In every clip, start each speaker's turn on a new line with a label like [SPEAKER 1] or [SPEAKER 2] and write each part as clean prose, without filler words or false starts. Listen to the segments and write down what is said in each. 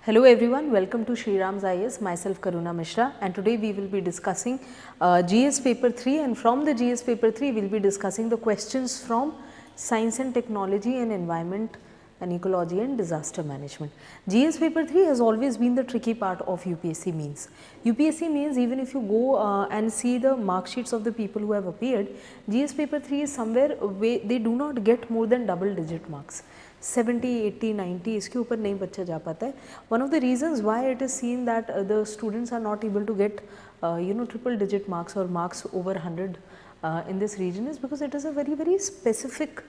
[SPEAKER 1] Hello everyone, welcome to SRIRAM'S IAS, myself Karuna Mishra, and today we will be discussing GS paper 3, and from the GS paper 3 we will be discussing the questions from Science and Technology and Environment and Ecology and Disaster Management. GS paper 3 has always been the tricky part of UPSC means. UPSC means even if you go and see the mark sheets of the people who have appeared, GS paper 3 is somewhere where they do not get more than double digit marks. 70, 80, 90 इसके ऊपर नहीं बच्चा जा पाता है. One of the reasons why it is seen that the students are not able to get triple digit marks or marks over 100 in this region is because it is a very specific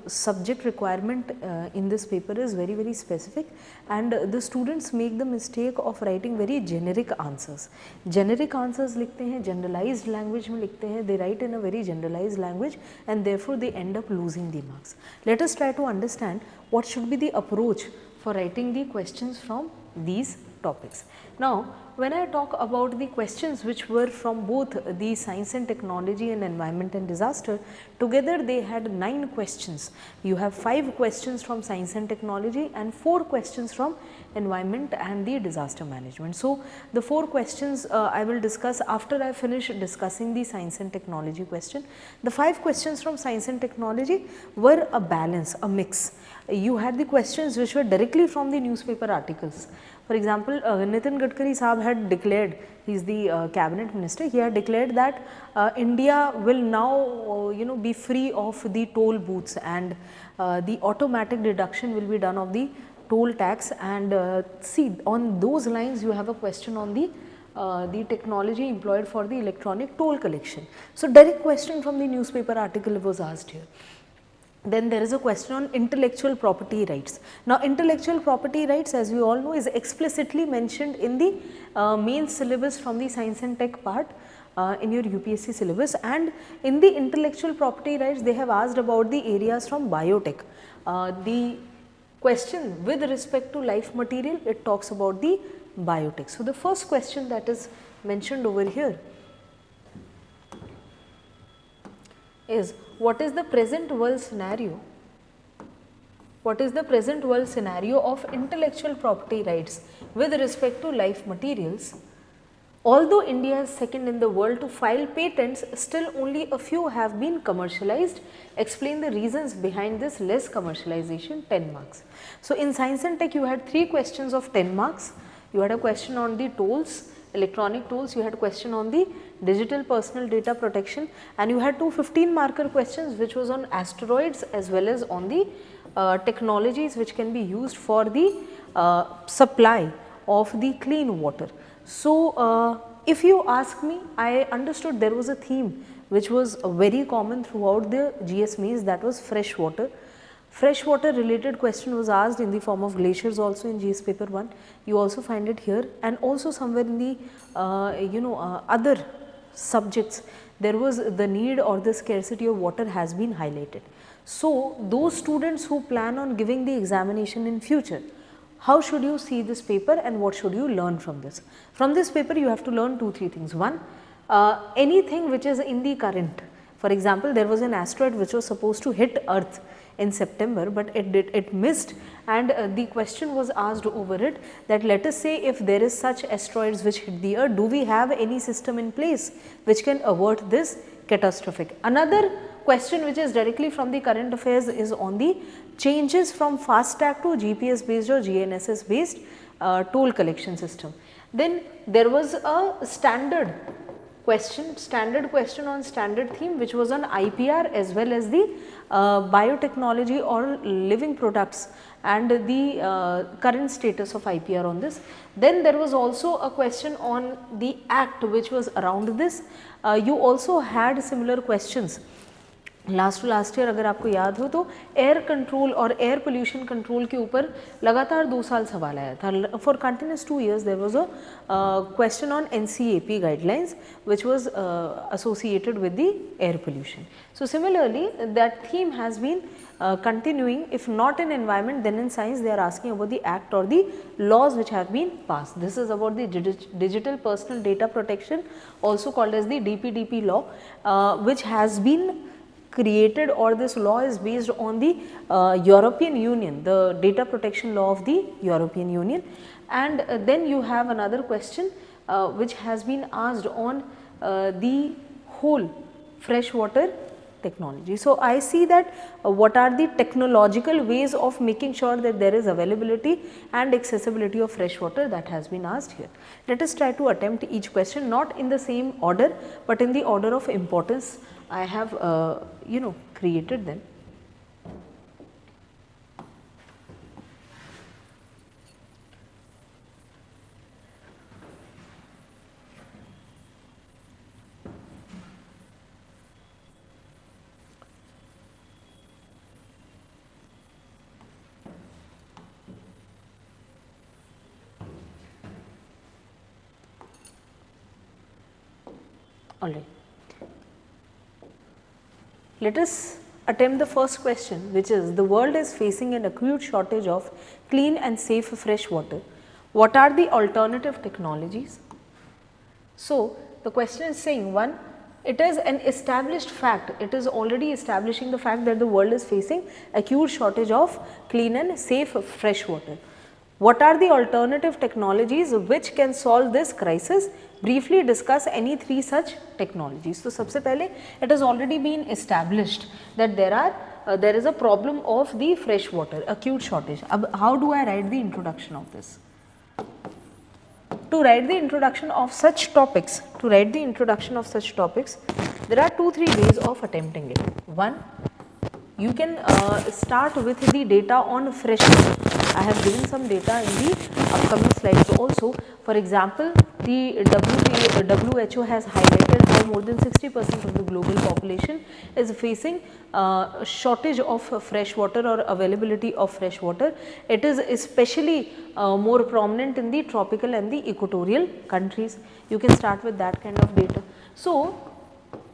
[SPEAKER 1] subject requirement in this paper is very specific, and the students make the mistake of writing very generic answers. Generic answers लिखते हैं, generalized language में लिखते हैं, they write in a very generalized language and therefore they end up losing the marks. Let us try to understand what should be the approach for writing the questions from these topics. Now, when I talk about the questions which were from both the Science and Technology and Environment and Disaster, together they had 9 questions. You have 5 questions from Science and Technology and 4 questions from Environment and the Disaster Management. So, the 4 questions I will discuss after I finish discussing the Science and Technology question. The 5 questions from Science and Technology were a balance, a mix. You had the questions which were directly from the newspaper articles. For example, Nitin Gadkari Saab had declared, he is the cabinet minister, he had declared that India will now be free of the toll booths, and the automatic deduction will be done of the toll tax, and see, on those lines you have a question on the technology employed for the electronic toll collection. So, direct question from the newspaper article was asked here. Then there is a question on intellectual property rights. Now, intellectual property rights, as we all know, is explicitly mentioned in the main syllabus from the Science and Tech part in your UPSC syllabus, and in the intellectual property rights they have asked about the areas from biotech. The question with respect to life material, it talks about the biotech. So, the first question that is mentioned over here is, what is the present world scenario? What is the present world scenario of intellectual property rights with respect to life materials? Although India is second in the world to file patents, still only a few have been commercialized. Explain the reasons behind this less commercialization, 10 marks. So, in Science and Tech you had 3 questions of 10 marks. You had a question on the tolls, electronic tolls, you had a question on the digital personal data protection, and you had 2 15-marker questions which was on asteroids as well as on the technologies which can be used for the supply of the clean water. So, if you ask me, I understood there was a theme which was very common throughout the GS maze, that was fresh water. Freshwater related question was asked in the form of glaciers also in GS paper 1, you also find it here, and also somewhere in the other subjects there was the need or the scarcity of water has been highlighted. So, those students who plan on giving the examination in future, how should you see this paper and what should you learn from this? From this paper you have to learn 2-3 things. One, anything which is in the current. For example, there was an asteroid which was supposed to hit Earth in September, but it missed, and the question was asked over it that let us say if there is such asteroids which hit the Earth, do we have any system in place which can avert this catastrophic? Another question which is directly from the current affairs is on the changes from FASTag to GPS based or GNSS based toll collection system. Then there was a standard question on standard theme which was on IPR as well as the biotechnology or living products and the current status of IPR on this. Then there was also a question on the act which was around this. You also had similar questions last year अगर आपको याद हो तो air control और air pollution control के ऊपर लगातार 2 साल सवाल आया था. For continuous 2 years there was a question on NCAP guidelines which was associated with the air pollution. So, similarly that theme has been continuing, if not in environment then in science they are asking about the act or the laws which have been passed. This is about the digital personal data protection, also called as the DPDP law, which has been created, or this law is based on the European Union, the data protection law of the European Union. And then you have another question which has been asked on the whole freshwater technology. So, I see that what are the technological ways of making sure that there is availability and accessibility of fresh water, that has been asked here. Let us try to attempt each question not in the same order, but in the order of importance I have created them. Alright. Let us attempt the first question, which is, the world is facing an acute shortage of clean and safe fresh water. What are the alternative technologies? So, the question is saying, one, it is an established fact, it is already establishing the fact that the world is facing acute shortage of clean and safe fresh water. What are the alternative technologies which can solve this crisis? Briefly discuss any three such technologies. So, सबसे पहले it has already been established that there is a problem of the fresh water, acute shortage. How do I write the introduction of this? To write the introduction of such topics, there are 2-3 ways of attempting it. One, you can start with the data on fresh water. I have given some data in the upcoming slides also. For example, the WHO has highlighted how more than 60% of the global population is facing shortage of fresh water or availability of fresh water. It is especially more prominent in the tropical and the equatorial countries. You can start with that kind of data. So,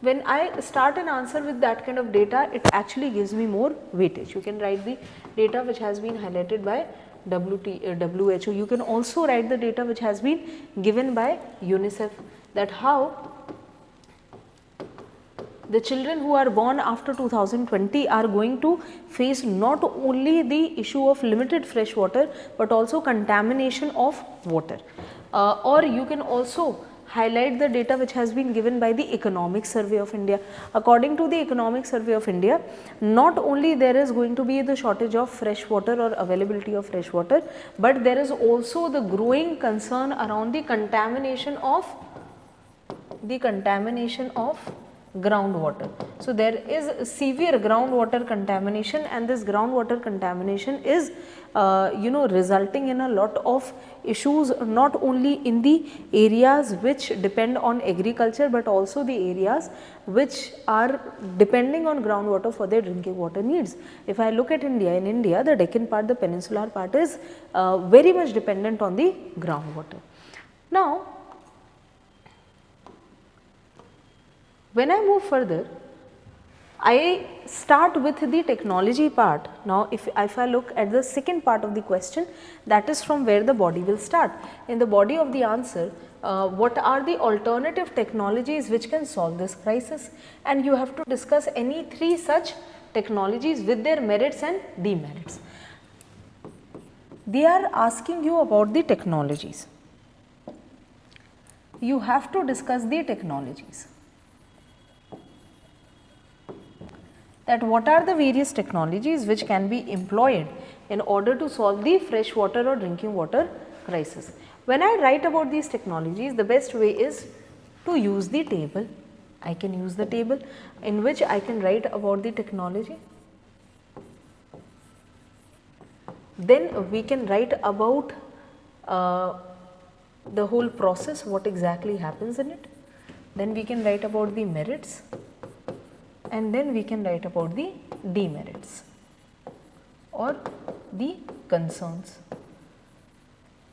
[SPEAKER 1] when I start an answer with that kind of data, it actually gives me more weightage. You can write the data which has been highlighted by WHO. You can also write the data which has been given by UNICEF, that how the children who are born after 2020 are going to face not only the issue of limited fresh water, but also contamination of water. Or you can also highlight the data which has been given by the Economic Survey of India. According to the Economic Survey of India, not only there is going to be the shortage of fresh water or availability of fresh water, but there is also the growing concern around the contamination of groundwater. So, there is severe groundwater contamination, and this groundwater contamination is resulting in a lot of issues, not only in the areas which depend on agriculture, but also the areas which are depending on groundwater for their drinking water needs. If I look at India, in India the Deccan part, the peninsular part is very much dependent on the groundwater. Now, when I move further, I start with the technology part. Now, if I look at the second part of the question, that is from where the body will start. In the body of the answer, what are the alternative technologies which can solve this crisis? And you have to discuss any three such technologies with their merits and demerits. They are asking you about the technologies. You have to discuss the technologies. That what are the various technologies which can be employed in order to solve the fresh water or drinking water crisis. When I write about these technologies, the best way is to use the table. I can use the table in which I can write about the technology. Then we can write about the whole process, what exactly happens in it. Then we can write about the merits, and then we can write about the demerits or the concerns.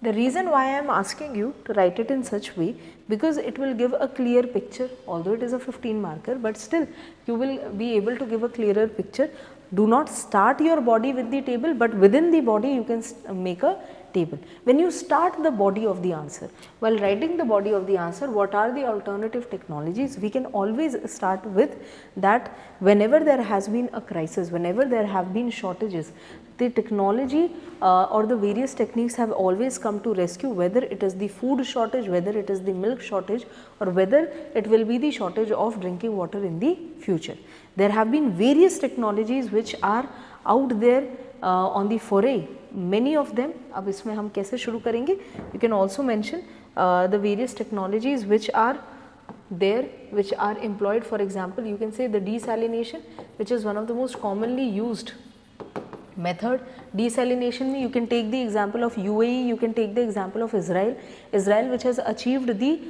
[SPEAKER 1] The reason why I am asking you to write it in such way, because it will give a clear picture, although it is a 15 marker, but still you will be able to give a clearer picture. Do not start your body with the table, but within the body you can make a table. When you start the body of the answer, while writing the body of the answer, what are the alternative technologies? We can always start with that whenever there has been a crisis, whenever there have been shortages, the technology or the various techniques have always come to rescue, whether it is the food shortage, whether it is the milk shortage, or whether it will be the shortage of drinking water in the future. There have been various technologies which are out there on the foray. Many of them, अब इसमें हम कैसे शुरू करेंगे? You can also mention the various technologies which are there, which are employed. For example, you can say the desalination, which is one of the most commonly used method. Desalination में you can take the example of UAE, you can take the example of Israel, which has achieved the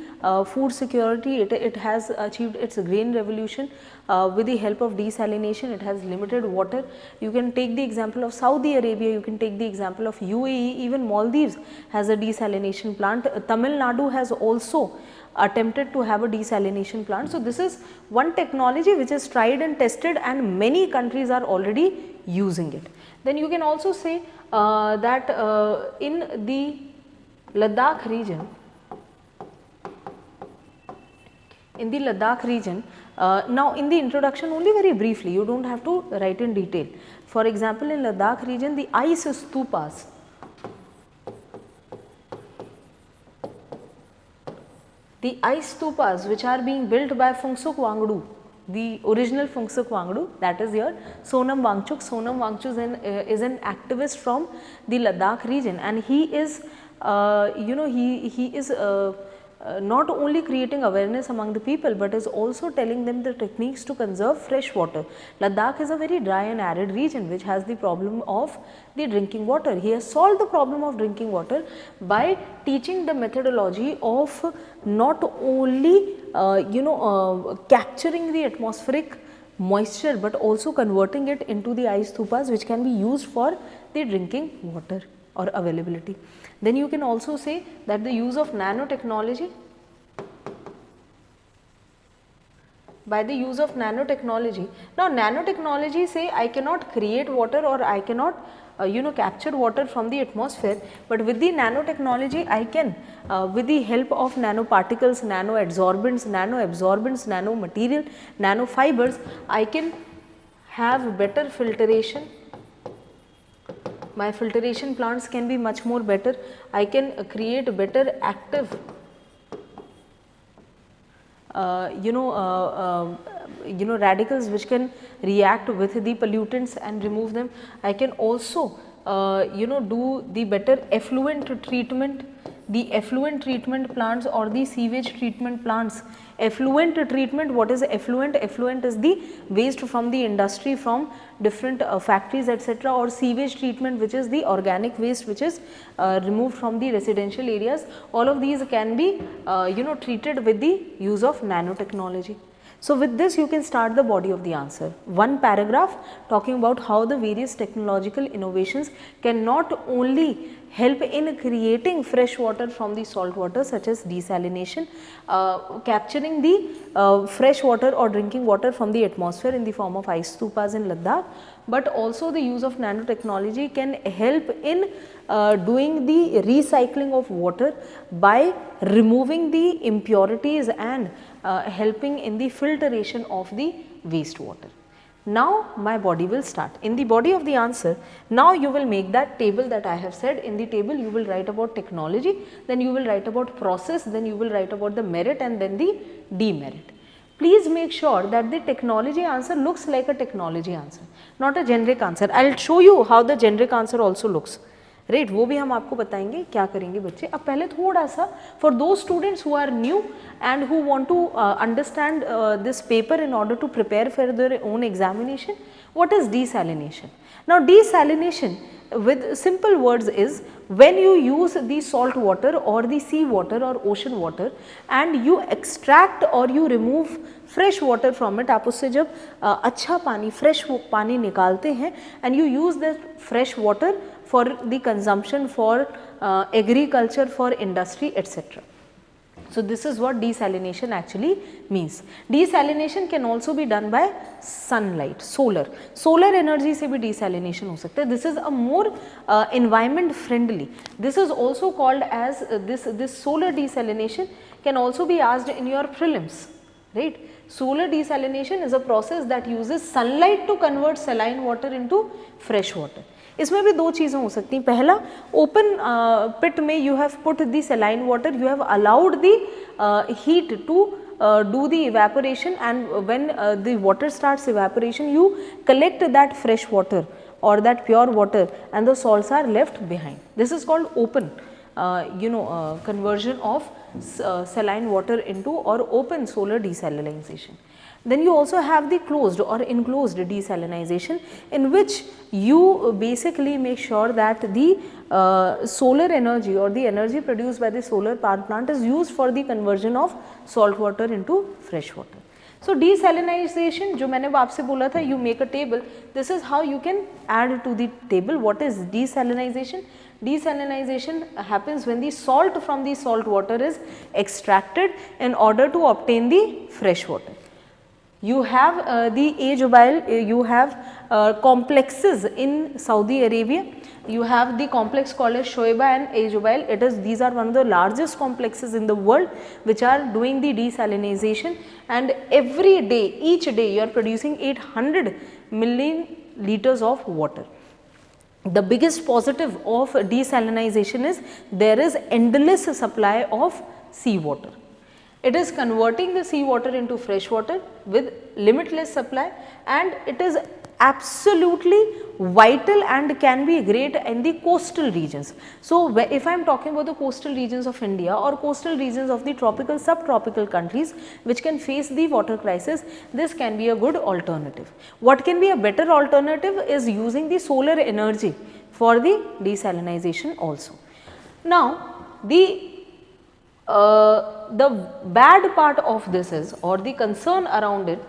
[SPEAKER 1] food security, it has achieved its grain revolution with the help of desalination. It has limited water. You can take the example of Saudi Arabia, you can take the example of UAE, even Maldives has a desalination plant. Tamil Nadu has also attempted to have a desalination plant. So, this is one technology which is tried and tested and many countries are already using it. Then you can also say that in the Ladakh region, now in the introduction only very briefly, you do not have to write in detail. For example, in Ladakh region, the ice stupas, which are being built by Phuntsuk Wangdu, the original Phuntsuk Wangdu, that is here Sonam Wangchuk. Sonam Wangchuk is an activist from the Ladakh region, and he is he is not only creating awareness among the people, but is also telling them the techniques to conserve fresh water. Ladakh is a very dry and arid region which has the problem of the drinking water. He has solved the problem of drinking water by teaching the methodology of not only capturing the atmospheric moisture, but also converting it into the ice stupas which can be used for the drinking water or availability. Then you can also say that the use of nanotechnology, by the use of nanotechnology. Now nanotechnology say I cannot create water or I cannot capture water from the atmosphere, but with the nanotechnology I can with the help of nanoparticles, nanoadsorbents, nanomaterial, nanofibers, I can have better filtration. My filtration plants can be much more better. I can create better active radicals which can react with the pollutants and remove them. I can also do the better effluent treatment, the effluent treatment plants or the sewage treatment plants. Effluent treatment, what is effluent? Effluent is the waste from the industry, from different factories, etc., or sewage treatment, which is the organic waste which is removed from the residential areas. All of these can be treated with the use of nanotechnology. So, with this you can start the body of the answer. One paragraph talking about how the various technological innovations can not only help in creating fresh water from the salt water such as desalination, capturing the fresh water or drinking water from the atmosphere in the form of ice stupas in Ladakh, but also the use of nanotechnology can help in doing the recycling of water by removing the impurities and helping in the filtration of the wastewater. Now my body will start. In the body of the answer, now you will make that table that I have said. In the table you will write about technology, then you will write about process, then you will write about the merit and then the demerit. Please make sure that the technology answer looks like a technology answer, not a generic answer. I will show you how the generic answer also looks. Right वो भी हम आपको बताएंगे क्या करेंगे बच्चे. अब पहले थोड़ा सा for those students who are new and who want to understand this paper in order to prepare for their own examination, what is desalination? Now desalination with simple words is when you use the salt water or the sea water or ocean water and you extract or you remove fresh water from it. आप उससे जब अच्छा पानी fresh पानी निकालते हैं and you use the fresh water for the consumption, for agriculture, for industry, etc. So this is what desalination actually means. Desalination can also be done by sunlight, solar energy से भी desalination हो सकता है. This is a more environment friendly. This is also called as this solar desalination can also be asked in your prelims, right? Solar desalination is a process that uses sunlight to convert saline water into fresh water. इसमें भी दो चीज़ें हो सकती हैं. पहला, open pit में you have put the saline water, you have allowed the heat to do the evaporation, and when the water starts evaporation, you collect that fresh water or that pure water and the salts are left behind. This is called open conversion of saline water into or open solar desalination. Then you also have the closed or enclosed desalination, in which you basically make sure that the solar energy or the energy produced by the solar power plant is used for the conversion of salt water into fresh water. So desalination, जो मैंने आपसे बोला था, you make a table. This is how you can add to the table. What is desalination? Desalination happens when the salt from the salt water is extracted in order to obtain the fresh water. You have the Ajobile, you have complexes in Saudi Arabia. You have the complex called as Shoaiba and Ajobile. These are one of the largest complexes in the world which are doing the desalination, and every day, each day you are producing 800 million liters of water. The biggest positive of desalination is there is endless supply of seawater. It is converting the sea water into fresh water with limitless supply, and it is absolutely vital and can be great in the coastal regions. So if I am talking about the coastal regions of India or coastal regions of the tropical, subtropical countries which can face the water crisis, this can be a good alternative. What can be a better alternative is using the solar energy for the desalination also. Now the bad part of this is, or the concern around it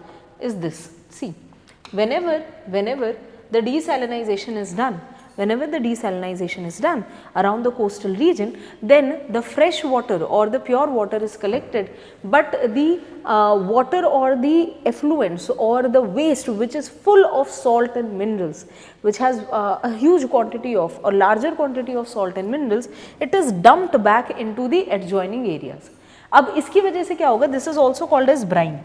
[SPEAKER 1] is this. See, whenever the desalination is done, around the coastal region, then the fresh water or the pure water is collected, but the water or the effluents or the waste which is full of salt and minerals, which has a huge quantity of or larger quantity of salt and minerals, it is dumped back into the adjoining areas. अब इसकी वजह से क्या होगा? This is also called as brine.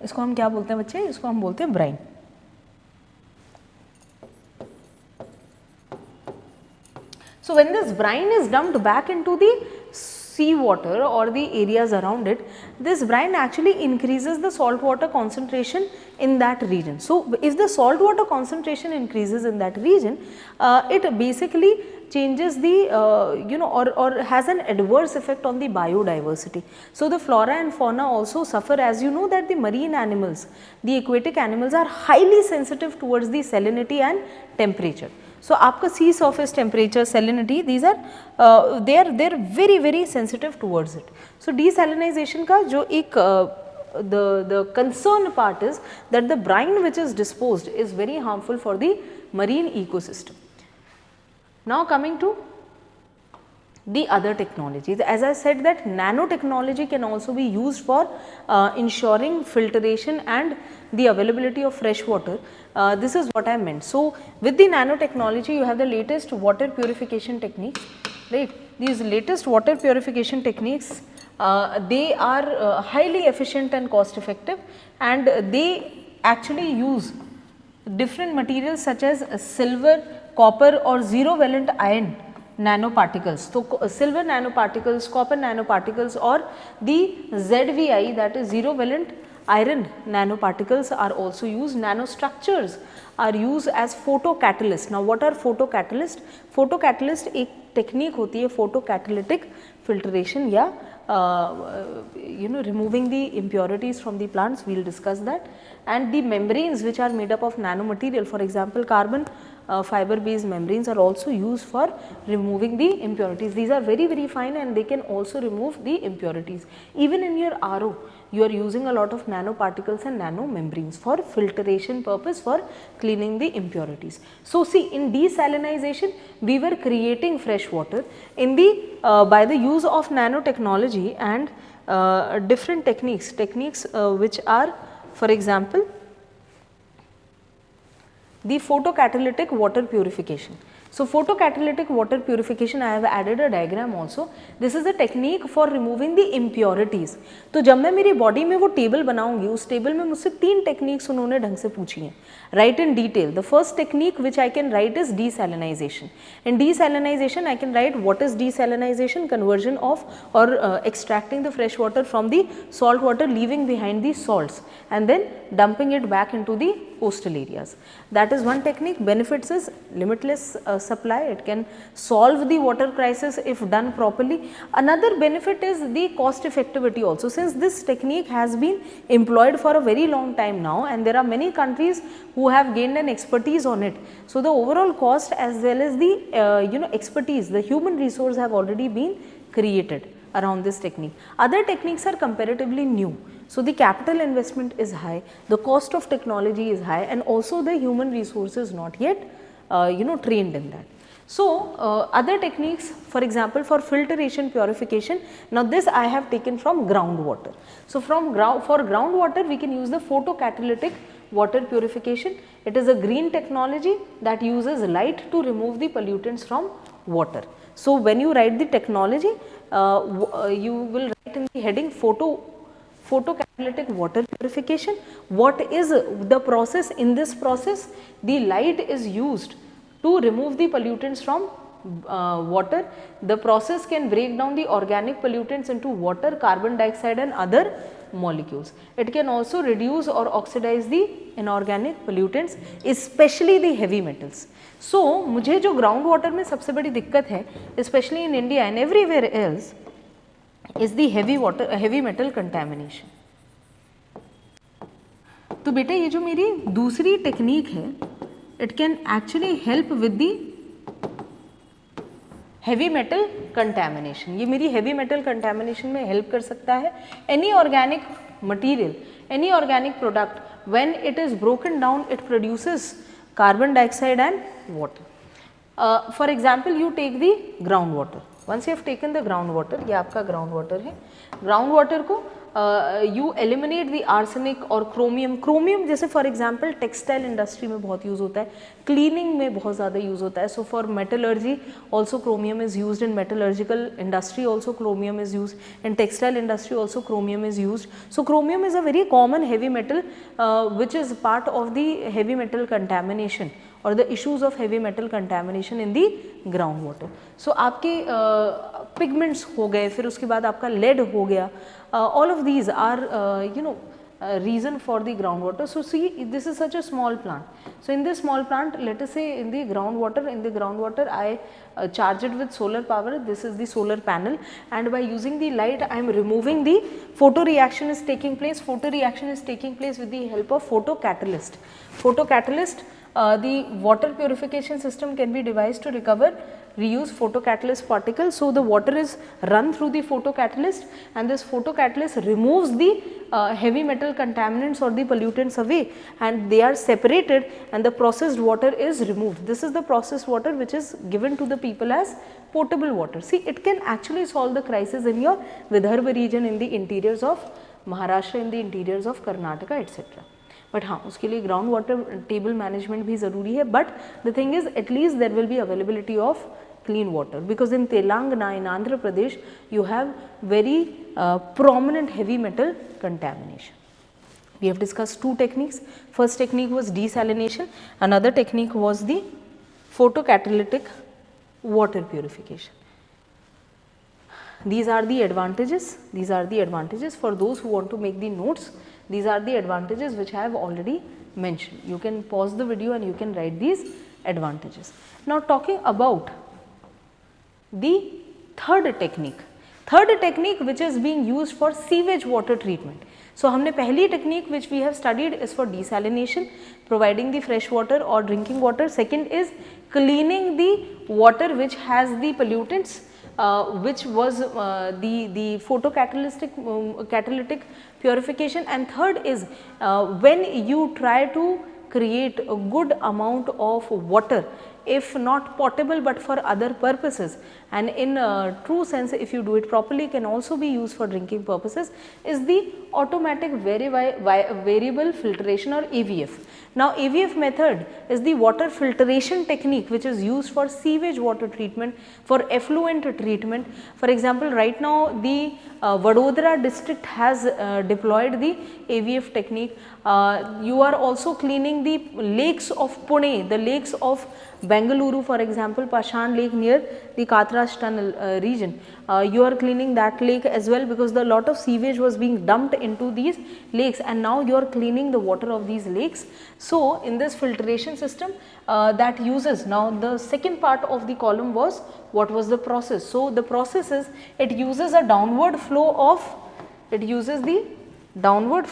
[SPEAKER 1] इसको हम क्या बोलते हैं बच्चे? इसको हम बोलते हैं brine. So when this brine is dumped back into the sea water or the areas around it, this brine actually increases the salt water concentration in that region. So if the salt water concentration increases in that region, it basically changes the or has an adverse effect on the biodiversity. So the flora and fauna also suffer, as you know that the marine animals, the aquatic animals are highly sensitive towards the salinity and temperature. So आपका sea surface temperature, salinity, these are they are very sensitive towards it. So desalination का जो एक the concern part is that the brine which is disposed is very harmful for the marine ecosystem. Now coming to the other technologies, as I said that nanotechnology can also be used for ensuring filtration and the availability of fresh water. This is what I meant. So with the nanotechnology, you have the latest water purification techniques, right? These latest water purification techniques, they are highly efficient and cost effective, and they actually use different materials such as silver, copper or zero valent iron nanoparticles. So silver nanoparticles, copper nanoparticles or the ZVI, that is zero valent iron nanoparticles are also used. Nanostructures are used as photocatalysts. Now what are photocatalysts? Photocatalyst एक technique होती है photocatalytic filtration या removing the impurities from the plants, we will discuss that. And the membranes which are made up of nanomaterial, for example carbon fiber based membranes are also used for removing the impurities. These are very, very fine and they can also remove the impurities. Even in your RO, you are using a lot of nanoparticles and nano membranes for filtration purpose, for cleaning the impurities. So, see, in desalinization we were creating fresh water. In the by the use of nanotechnology and different techniques which are, for example, the photocatalytic water purification. So, photocatalytic water purification, I have added a diagram also. This is a technique for removing the impurities. तो जब मैं मेरी body में वो table बनाऊंगी, उस table में मुझसे 3 टेक्निक्स उन्होंने ढंग से पूछी हैं. Write in detail. The first technique which I can write is desalinization. In desalinization, I can write what is desalinization, conversion of or extracting the fresh water from the salt water, leaving behind the salts and then dumping it back into the coastal areas. That is one technique. Benefits is limitless supply. It can solve the water crisis if done properly. Another benefit is the cost effectivity also, since this technique has been employed for a very long time now and there are many countries who have gained an expertise on it. So, the overall cost as well as the expertise, the human resource have already been created around this technique. Other techniques are comparatively new. So, the capital investment is high, the cost of technology is high and also the human resource is not yet trained in that. So, other techniques, for example, for filtration purification, now this I have taken from groundwater. So, for groundwater we can use the photocatalytic water purification. It is a green technology that uses light to remove the pollutants from water. So, when you write the technology, you will write in the heading photocatalytic water purification. What is the process? In this process, the light is used to remove the pollutants from water. The process can break down the organic pollutants into water, carbon dioxide and other molecules. It can also reduce or oxidize the inorganic pollutants, especially the heavy metals. So, मुझे जो ground water में सबसे बड़ी दिक्कत है, especially in India and everywhere else, is the heavy metal contamination. तो बेटा ये जो मेरी दूसरी टेक्निक है, it can actually help with the heavy metal contamination. ये मेरी heavy metal contamination में help कर सकता है. Any organic material, any organic product, when it is broken down, it produces carbon dioxide and water. For example, you take the groundwater. Once you have taken the groundwater, ये आपका groundwater है. Groundwater को you eliminate the arsenic or chromium. Chromium जैसे for example textile industry में बहुत use होता है, cleaning में बहुत ज़्यादा use होता है. So for metallurgy also chromium is used, in metallurgical industry also chromium is used, in textile industry also chromium is used. So chromium is a very common heavy metal which is part of the heavy metal contamination or the issues of heavy metal contamination in the groundwater. So आपके pigments हो गए, फिर उसके बाद आपका lead हो गया. All of these are reason for the groundwater. So see, this is such a small plant. So in this small plant, let us say in the groundwater I charge it with solar power. This is the solar panel, and by using the light I am removing the photoreaction is taking place. Photoreaction is taking place with the help of photocatalyst. Photocatalyst, the water purification system can be devised to reuse photocatalyst particles. So the water is run through the photocatalyst and this photocatalyst removes the heavy metal contaminants or the pollutants away, and they are separated and the processed water is removed. This is the processed water which is given to the people as potable water. See, it can actually solve the crisis in your Vidarbha region, in the interiors of Maharashtra, in the interiors of Karnataka, etc. But हाँ, उसके लिए ground water table management भी ज़रूरी है. But the thing is at least there will be availability of clean water, because in Telangana, in Andhra Pradesh, you have very prominent heavy metal contamination. We have discussed two techniques. First technique was desalination, another technique was the photocatalytic water purification. These are the advantages. These are the advantages for those who want to make the notes. These are the advantages which I have already mentioned. You can pause the video and you can write these advantages. Now talking about the third technique which is being used for sewage water treatment. So हमने पहली technique which we have studied is for desalination, providing the fresh water or drinking water. Second is cleaning the water which has the pollutants, which was the catalytic purification. And third is when you try to create a good amount of water, if not potable but for other purposes, and in true sense if you do it properly can also be used for drinking purposes, is the automatic variable filtration or AVF. Now AVF method is the water filtration technique which is used for sewage water treatment, for effluent treatment. For example, right now the Vadodara district has deployed the AVF technique. You are also cleaning the lakes of Pune, the lakes of Bengaluru, for example, Pashan Lake near the Katraj tunnel region. You are cleaning that lake as well, because the lot of sewage was being dumped into these lakes, and now you are cleaning the water of these lakes. So in this filtration system that uses, now the second part of the column was what was the process. So the process is, it uses a downward flow of, it uses the downward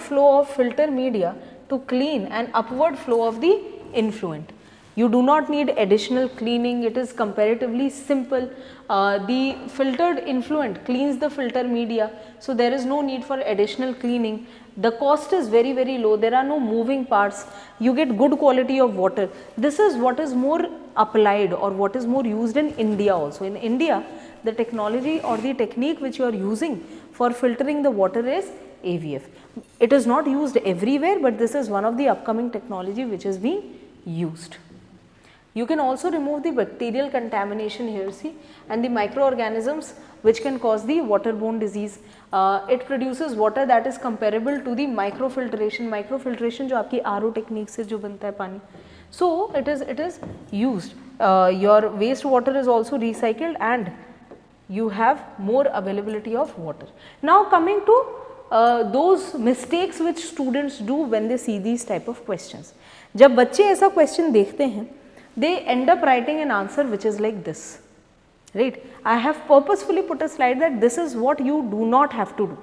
[SPEAKER 1] flow of filter media to clean and upward flow of the influent. You do not need additional cleaning, it is comparatively simple. The filtered influent cleans the filter media, so there is no need for additional cleaning. The cost is very, very low, there are no moving parts, you get good quality of water. This is what is more applied or what is more used in India also. In India, the technology or the technique which you are using for filtering the water is AVF. It is not used everywhere, but this is one of the upcoming technology which is being used. You can also remove the bacterial contamination here, see, and the microorganisms which can cause the waterborne disease. It produces water that is comparable to the microfiltration. Microfiltration जो आपकी RO technique से जो बनता है पानी. So it is used. Your waste water is also recycled and you have more availability of water. Now coming to those mistakes which students do when they see these type of questions. जब बच्चे ऐसा question देखते हैं, they end up writing an answer which is like this, right? I have purposefully put a slide that this is what you do not have to do.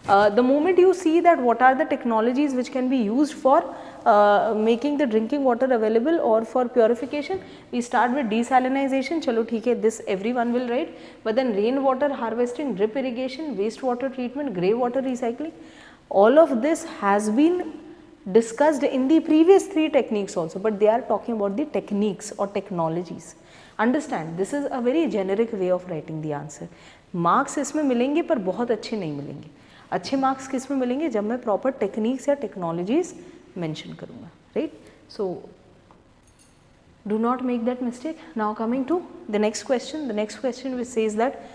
[SPEAKER 1] The moment you see that what are the technologies which can be used for making the drinking water available or for purification, we start with desalinization, chalo theek hai, this everyone will write, but then rainwater harvesting, drip irrigation, wastewater treatment, grey water recycling, all of this has been discussed in the previous 3 techniques also, but they are talking about the techniques or technologies. Understand, this is a very generic way of writing the answer. Marks इसमें मिलेंगे पर बहुत अच्छे नहीं मिलेंगे. अच्छे marks किस में मिलेंगे, जब मैं प्रॉपर टेक्निक्स या टेक्नोलॉजीज मेंशन करूँगा, right? So do not make that mistake. Now coming to the next question which says that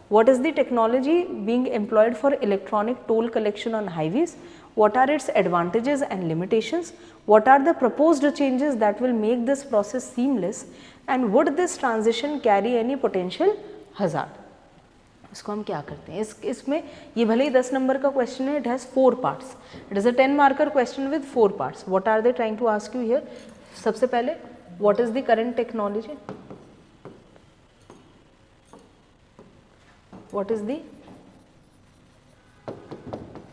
[SPEAKER 1] what is the technology being employed for electronic toll collection on highways? What are its advantages and limitations? What are the proposed changes that will make this process seamless? And would this transition carry any potential hazard? इसको हम क्या करते हैं, इसमें ये भले ही 10 number का question है, it has 4 parts. It is a 10 marker question with 4 parts. What are they trying to ask you here? सबसे पहले, what is the current technology? What is the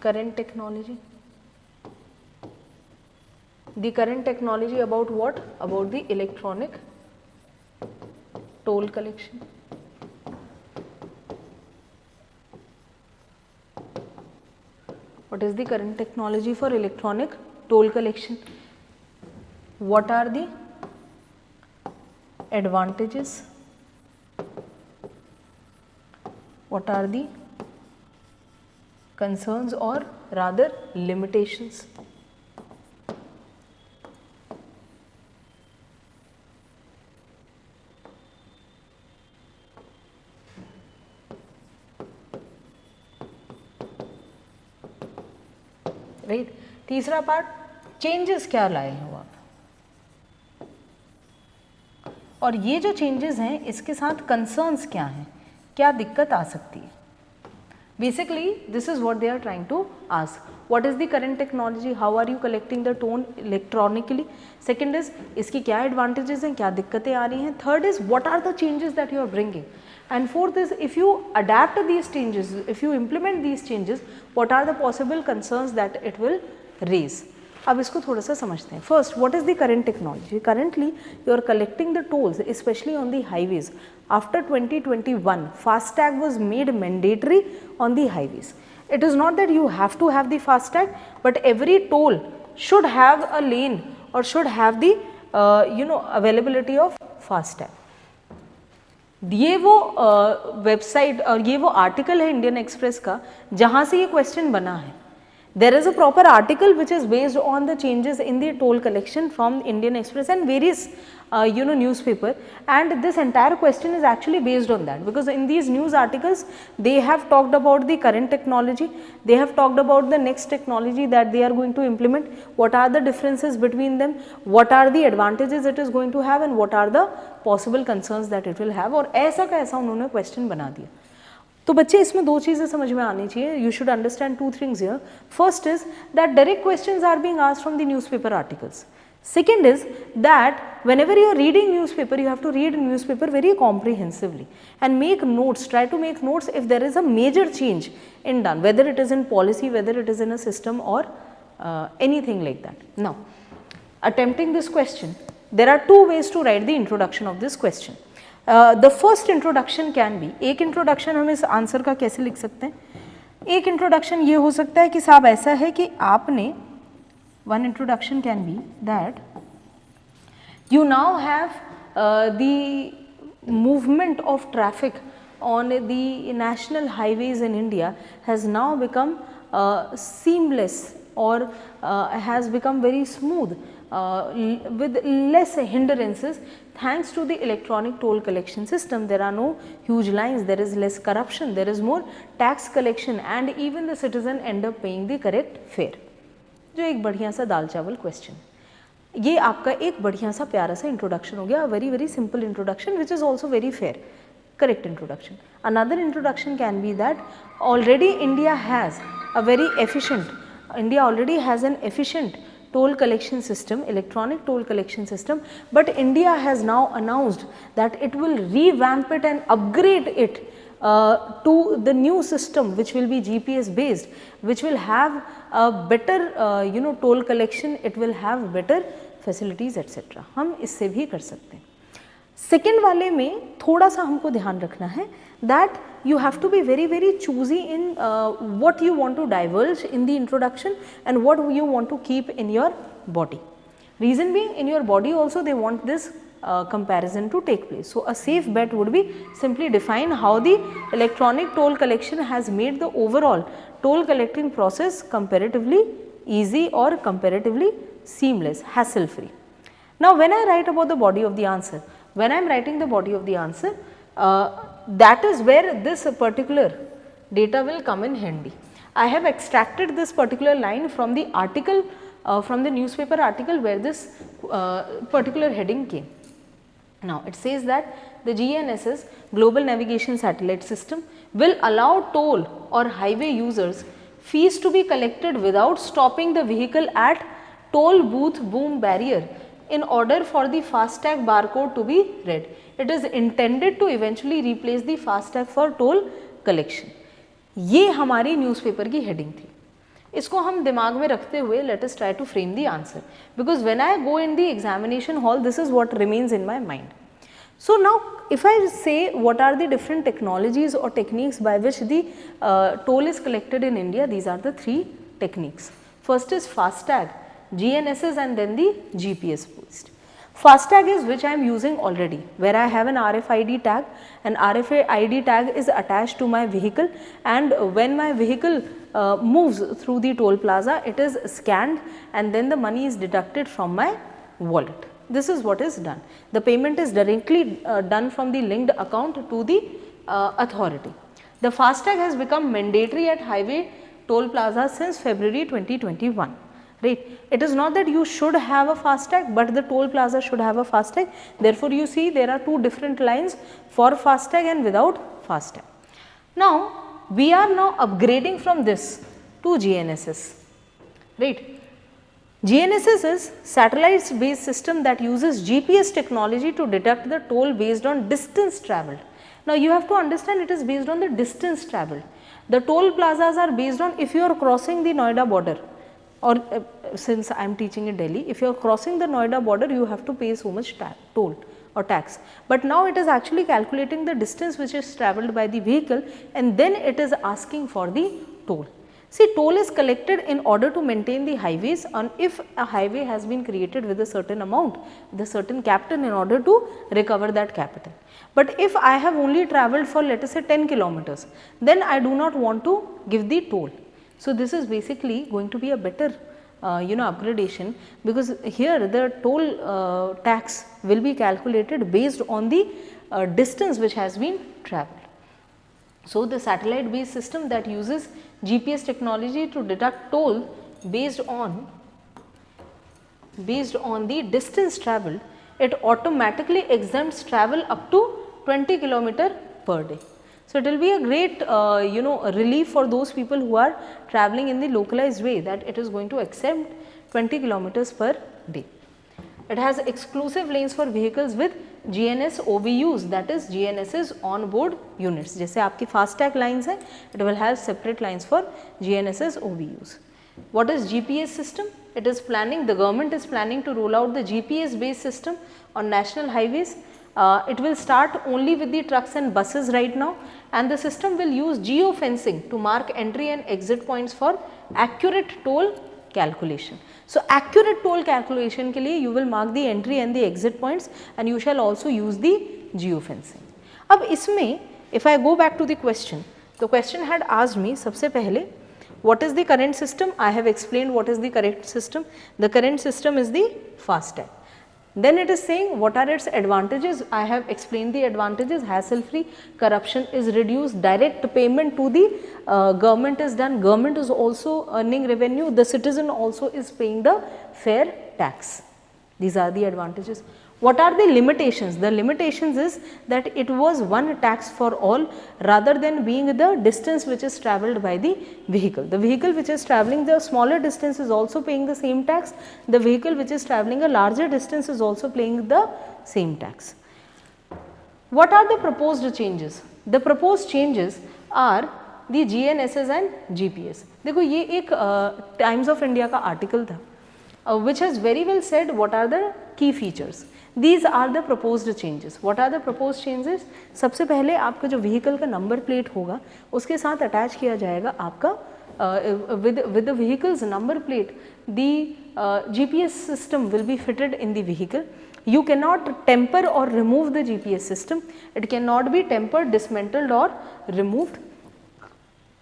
[SPEAKER 1] current technology? The current technology about what? About the electronic toll collection. What is the current technology for electronic toll collection? What are the advantages? What are the concerns or rather limitations? Right. तीसरा part, changes क्या लाए हो आप, और ये जो changes हैं इसके साथ कंसर्न्स क्या हैं, क्या दिक्कत आ सकती है. Basically this is what they are trying to ask. what is the current technology, how are you collecting the toll electronically. Second is इसकी क्या advantages हैं, क्या दिक्कतें आ रही हैं. Third is what are the changes that you are bringing. And fourth is if you adapt these changes, if you implement these changes, what are the possible concerns that it will raise. अब इसको थोड़ा सा समझते हैं. First, what is the current technology? Currently, you are collecting the tolls, especially on the highways. After 2021, FASTag was made mandatory on the highways. It is not that you have to have the FASTag, but every toll should have a lane or should have the availability of FASTag. ये वो website और ये वो article है Indian express का जहाँ से ये क्वेश्चन बना है. There is a proper article which is based on the changes in the toll collection from Indian Express and various newspaper, and this entire question is actually based on that, because in these news articles they have talked about the current technology, they have talked about the next technology that they are going to implement, what are the differences between them, what are the advantages it is going to have and what are the possible concerns that it will have, और ऐसा का ऐसा उन्होंने question बना दिया. तो बच्चे इसमें दो चीज़ें समझ में आनी चाहिए. You should understand two things here. First is that direct questions are being asked from the newspaper articles. Second is that whenever you are reading newspaper, you have to read newspaper very comprehensively and make notes, try to make notes if there is a major change in done, whether it is in policy, whether it is in a system or anything like that. Now, attempting this question, there are two ways to write the introduction of this question. The first introduction can be, एक introduction हम इस answer का कैसे लिख सकते हैं? एक introduction ये हो सकता है कि साहब ऐसा है कि आपने, one introduction can be that you now have the movement of traffic on the national highways in India has now become seamless or has become very smooth with less hindrances thanks to the electronic toll collection system. There are no huge lines, there is less corruption, there is more tax collection and even the citizen end up paying the correct fare. जो एक बढ़िया सा दाल चावल question, ये आपका एक बढ़िया सा प्यारा सा इंट्रोडक्शन हो गया. Very very simple introduction which is also very fair, correct introduction. Another introduction can be that already India has a very efficient, India already has an efficient toll collection system, electronic toll collection system, but India has now announced that it will revamp it and upgrade it to the new system which will be GPS based, which will have a better toll collection, it will have better facilities etc. हम इससे भी कर सकते हैं. Second वाले में थोड़ा सा हमको ध्यान रखना है that you have to be very very choosy in what you want to divulge in the introduction and what you want to keep in your body. Reason being, in your body also they want this comparison to take place. So, a safe bet would be simply define how the electronic toll collection has made the overall toll collecting process comparatively easy or comparatively seamless, hassle free. Now, when I write about the body of the answer, when I am writing the body of the answer, that is where this particular data will come in handy. I have extracted this particular line from the article, from the newspaper article where this particular heading came. Now, it says that the GNSS Global Navigation Satellite System will allow toll or highway users fees to be collected without stopping the vehicle at toll booth boom barrier in order for the FASTag barcode to be read. It is intended to eventually replace the FASTag for toll collection. ये हमारी newspaper की heading थी. इसको हम दिमाग में रखते हुए let us try to frame the answer, because when I go in the examination hall, this is what remains in my mind. So, now if I say what are the different technologies or techniques by which the toll is collected in India, these are the three techniques. First is FASTag, GNSS and then the GPS based. FASTag is which I am using already, where I have an RFID tag, and RFID tag is attached to my vehicle, and when my vehicle moves through the toll plaza, it is scanned and then the money is deducted from my wallet. This is what is done. The payment is directly done from the linked account to the authority. The FASTag has become mandatory at highway toll plazas since February 2021. Right. It is not that you should have a FASTag, but the toll plaza should have a FASTag. Therefore, you see there are two different lines for FASTag and without FASTag. Now, we are now upgrading from this to GNSS. right? GNSS is satellite based system that uses GPS technology to detect the toll based on distance travelled. Now you have to understand it is based on the distance travelled. The toll plazas are based on if you are crossing the Noida border, or since I am teaching in Delhi, if you are crossing the Noida border you have to pay so much toll or tax. But now it is actually calculating the distance which is travelled by the vehicle, and then it is asking for the toll. See, toll is collected in order to maintain the highways, and if a highway has been created with a certain amount, with a certain capital, in order to recover that capital. But if I have only travelled for, let us say, 10 kilometers, then I do not want to give the toll. So this is basically going to be a better upgradation, because here the toll tax will be calculated based on the distance which has been travelled. So the satellite based system that uses GPS technology to deduct toll based on the distance travelled, it automatically exempts travel up to 20 km per day. So it will be a great relief for those people who are travelling in the localized way, that it is going to exempt 20 kilometers per day. It has exclusive lanes for vehicles with GNS OBUs, that is GNSS on board units. जैसे आपकी FASTag lines है, it will have separate lines for GNSS OBUs. What is GPS system? It is planning, the government is planning to roll out the GPS based system on national highways. It will start only with the trucks and buses right now, and the system will use geofencing to mark entry and exit points for accurate toll calculation. So accurate toll calculation के लिए you will mark the entry and the exit points, and you shall also use the geofencing. अब इसमें if I go back to the question, the question had asked me सबसे पहले what is the current system? I have explained what is the correct system. The current system is the FASTag. Then it is saying what are its advantages. I have explained the advantages: hassle free, corruption is reduced, direct payment to the government is done, government is also earning revenue, the citizen also is paying the fair tax. These are the advantages. What are the limitations? The limitations is that it was one tax for all, rather than being the distance which is travelled by the vehicle. The vehicle which is travelling the smaller distance is also paying the same tax. The vehicle which is travelling a larger distance is also paying the same tax. What are the proposed changes? The proposed changes are the GNSS and GPS. देखो ये एक Times of India का article था, which has very well said what are the key features. These are the proposed changes. What are the proposed changes? सबसे पहले आपका जो vehicle का number plate होगा उसके साथ attach किया जाएगा आपका with the vehicle's number plate, the GPS system will be fitted in the vehicle. You cannot temper or remove the GPS system. It cannot be tempered, dismantled or removed.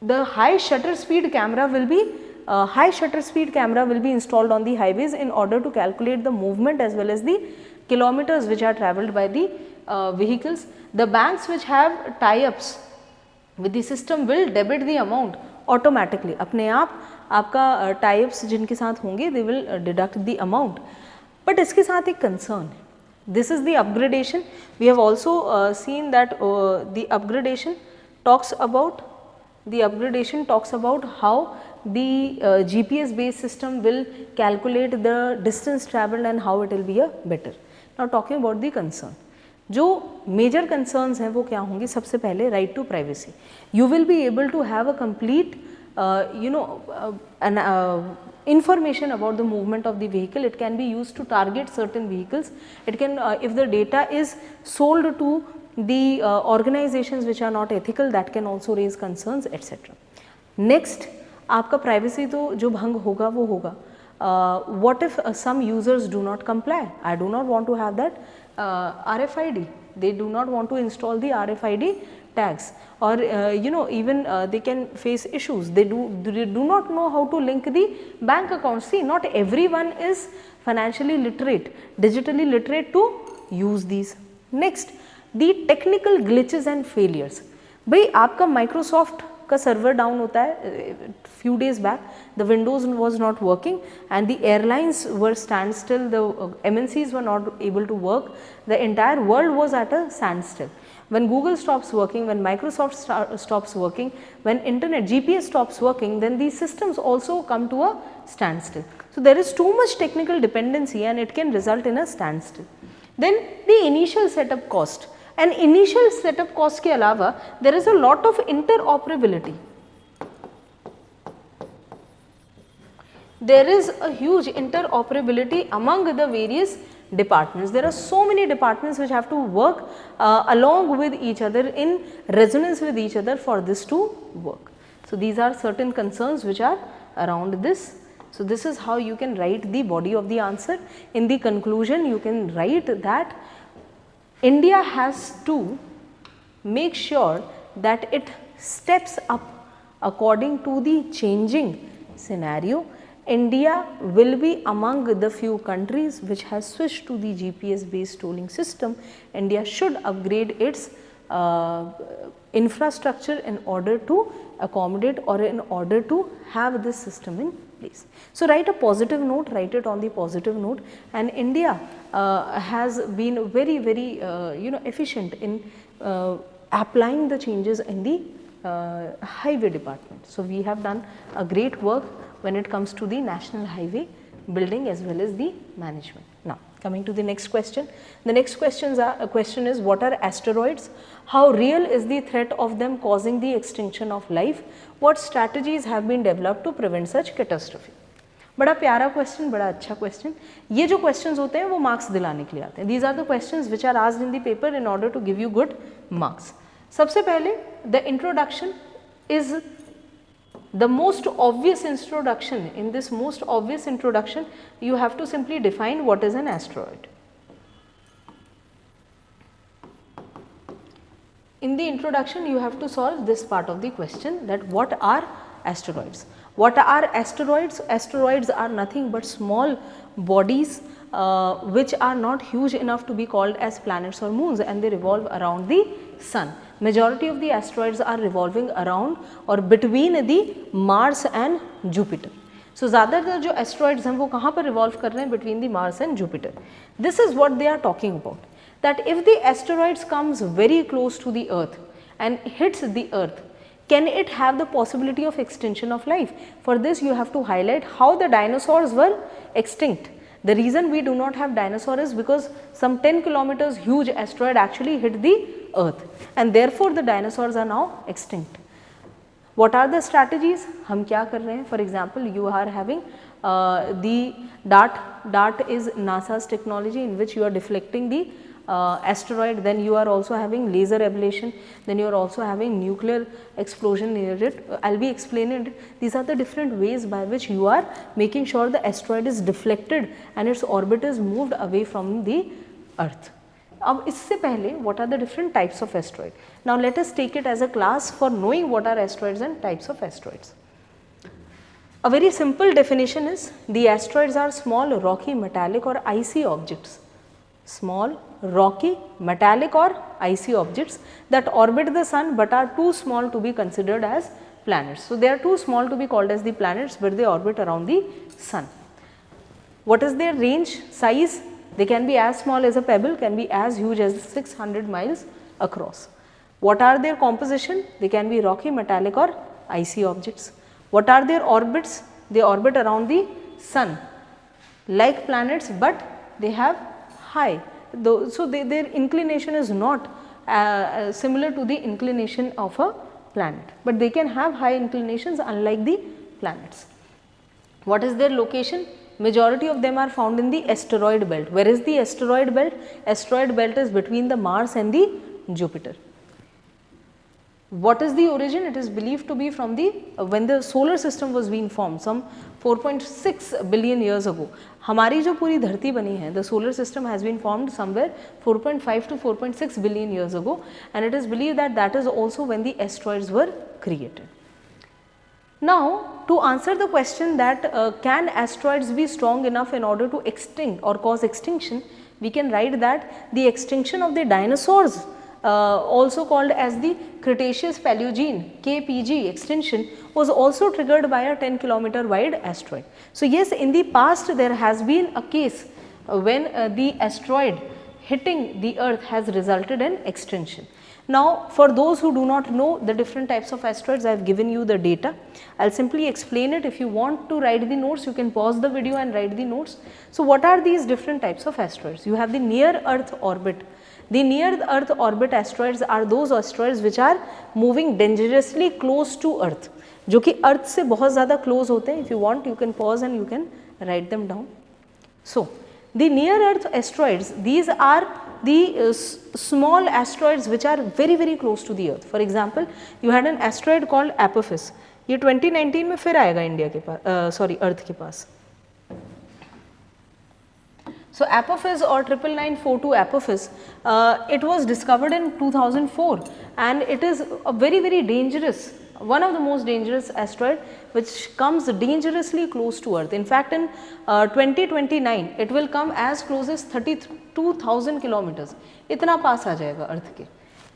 [SPEAKER 1] The high shutter speed camera will be installed on the highways in order to calculate the movement as well as the kilometers which are travelled by the vehicles. The banks which have tie-ups with the system will debit the amount automatically. अपने आप आपका tie-ups जिनके साथ होंगे they will deduct the amount. But इसके साथ एक concern है. This is the upgradation. We have also seen that the upgradation talks about how the GPS based system will calculate the distance travelled and how it will be a better. Now talking about the concern, जो major concerns हैं वो क्या होंगे? सबसे पहले right to privacy. You will be able to have a complete information about the movement of the vehicle. It can be used to target certain vehicles. It can if the data is sold to the organizations which are not ethical, that can also raise concerns, etc. Next, आपका privacy तो जो भंग होगा वो होगा. What if some users do not comply? I do not want to have that RFID. They do not want to install the RFID tags, or even they can face issues. They do not know how to link the bank account. See, not everyone is financially literate, digitally literate to use these. Next, the technical glitches and failures. भाई आपका Microsoft का server down होता है, few days back the Windows was not working and the airlines were standstill, the MNCs were not able to work, the entire world was at a standstill. When Google stops working, when Microsoft stops working, when internet GPS stops working, then these systems also come to a standstill. So there is too much technical dependency and it can result in a standstill. Then the initial setup cost, and initial setup cost के अलावा there is a lot of interoperability. There is a huge interoperability among the various departments. There are so many departments which have to work along with each other, in resonance with each other for this to work. So these are certain concerns which are around this. So this is how you can write the body of the answer. In the conclusion, you can write that India has to make sure that it steps up according to the changing scenario. India will be among the few countries which has switched to the GPS based tolling system. India should upgrade its infrastructure in order to accommodate or in order to have this system in place. So write a positive note, write it on the positive note, and India has been very efficient in applying the changes in the highway department. So we have done a great work when it comes to the national highway building as well as the management. Now coming to the next question. The next question is what are asteroids? How real is the threat of them causing the extinction of life? What strategies have been developed to prevent such catastrophe? बड़ा प्यारा question, बड़ा अच्छा question. ये जो questions होते हैं वो marks दिलाने के लिए आते हैं. These are the questions which are asked in the paper in order to give you good marks. सबसे पहले the introduction is the most obvious introduction. In this most obvious introduction, you have to simply define what is an asteroid. In the introduction, you have to solve this part of the question, that what are asteroids? What are asteroids? Asteroids are nothing but small bodies which are not huge enough to be called as planets or moons, and they revolve around the sun. Majority of the asteroids are revolving around or between the Mars and Jupiter. So ज़्यादातर जो asteroids हैं वो कहाँ पर revolve कर रहे हैं? Between the Mars and Jupiter. This is what they are talking about, that if the asteroids comes very close to the earth and hits the earth, can it have the possibility of extinction of life? For this you have to highlight how the dinosaurs were extinct. The reason we do not have dinosaurs is because some 10 kilometers huge asteroid actually hit the earth, and therefore the dinosaurs are now extinct. What are the strategies? हम क्या कर रहे हैं? For example, you are having the DART is NASA's technology in which you are deflecting the asteroid. Then you are also having laser ablation, then you are also having nuclear explosion near it. I will be explaining it. These are the different ways by which you are making sure the asteroid is deflected and its orbit is moved away from the earth. अब इससे पहले what are the different types of asteroid? Now let us take it as a class for knowing what are asteroids and types of asteroids. A very simple definition is the asteroids are small, rocky, metallic or icy objects. Small, rocky, metallic or icy objects that orbit the sun but are too small to be considered as planets. So they are too small to be called as the planets, but they orbit around the sun. What is their range, size? They can be as small as a pebble, can be as huge as 600 miles across. What are their composition? They can be rocky, metallic or icy objects. What are their orbits? They orbit around the sun like planets, but they have high. So their inclination is not similar to the inclination of a planet, but they can have high inclinations unlike the planets. What is their location? Majority of them are found in the asteroid belt. Where is the asteroid belt? Asteroid belt is between the Mars and the Jupiter. What is the origin? It is believed to be from the when the solar system was being formed some 4.6 billion years ago. हमारी जो पूरी धरती बनी है, the solar system has been formed somewhere 4.5 to 4.6 billion years ago, and it is believed that that is also when the asteroids were created. Now, to answer the question that can asteroids be strong enough in order to extinct or cause extinction, we can write that the extinction of the dinosaurs also called as the Cretaceous Paleogene KPG extinction, was also triggered by a 10 kilometer wide asteroid. So yes, in the past there has been a case when the asteroid hitting the earth has resulted in extinction. Now for those who do not know the different types of asteroids, I have given you the data. I will simply explain it. If you want to write the notes, you can pause the video and write the notes. So what are these different types of asteroids? You have the near earth orbit. The near earth orbit asteroids are those asteroids which are moving dangerously close to earth, जो कि अर्थ से बहुत ज़्यादा close होते हैं. If you want, you can pause and you can write them down. So the near earth asteroids, these are the small asteroids which are very very close to the earth. For example, you had an asteroid called Apophis. ये 2019 में फिर आएगा India के पास, sorry अर्थ के पास. So Apophis or 99942 Apophis, it was discovered in 2004 and it is a very very dangerous, one of the most dangerous asteroid which comes dangerously close to earth. In fact, in 2029 it will come as close as 32,000 kilometers. इतना पास आ जाएगा अर्थ के,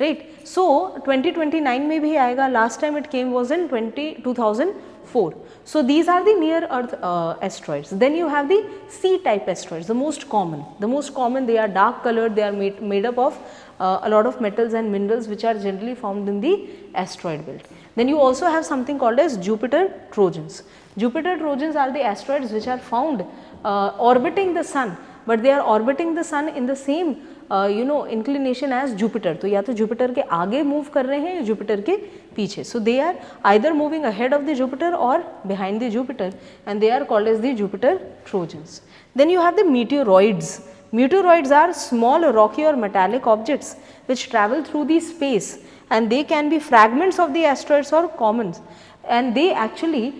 [SPEAKER 1] right? So 2029 में भी आएगा. Last time it came was in 2004. So these are the near earth asteroids. Then you have the C type asteroids, the most common. The most common, they are dark colored, they are made up of a lot of metals and minerals which are generally found in the asteroid belt. Then you also have something called as Jupiter Trojans. Jupiter Trojans are the asteroids which are found orbiting the sun, but they are orbiting the sun in the same inclination as Jupiter. तो या तो Jupiter के आगे move कर रहे हैं या Jupiter के पीछे. So they are either moving ahead of the Jupiter or behind the Jupiter, and they are called as the Jupiter Trojans. Then you have the meteoroids. Meteoroids are small rocky or metallic objects which travel through the space, and they can be fragments of the asteroids or comets, and they actually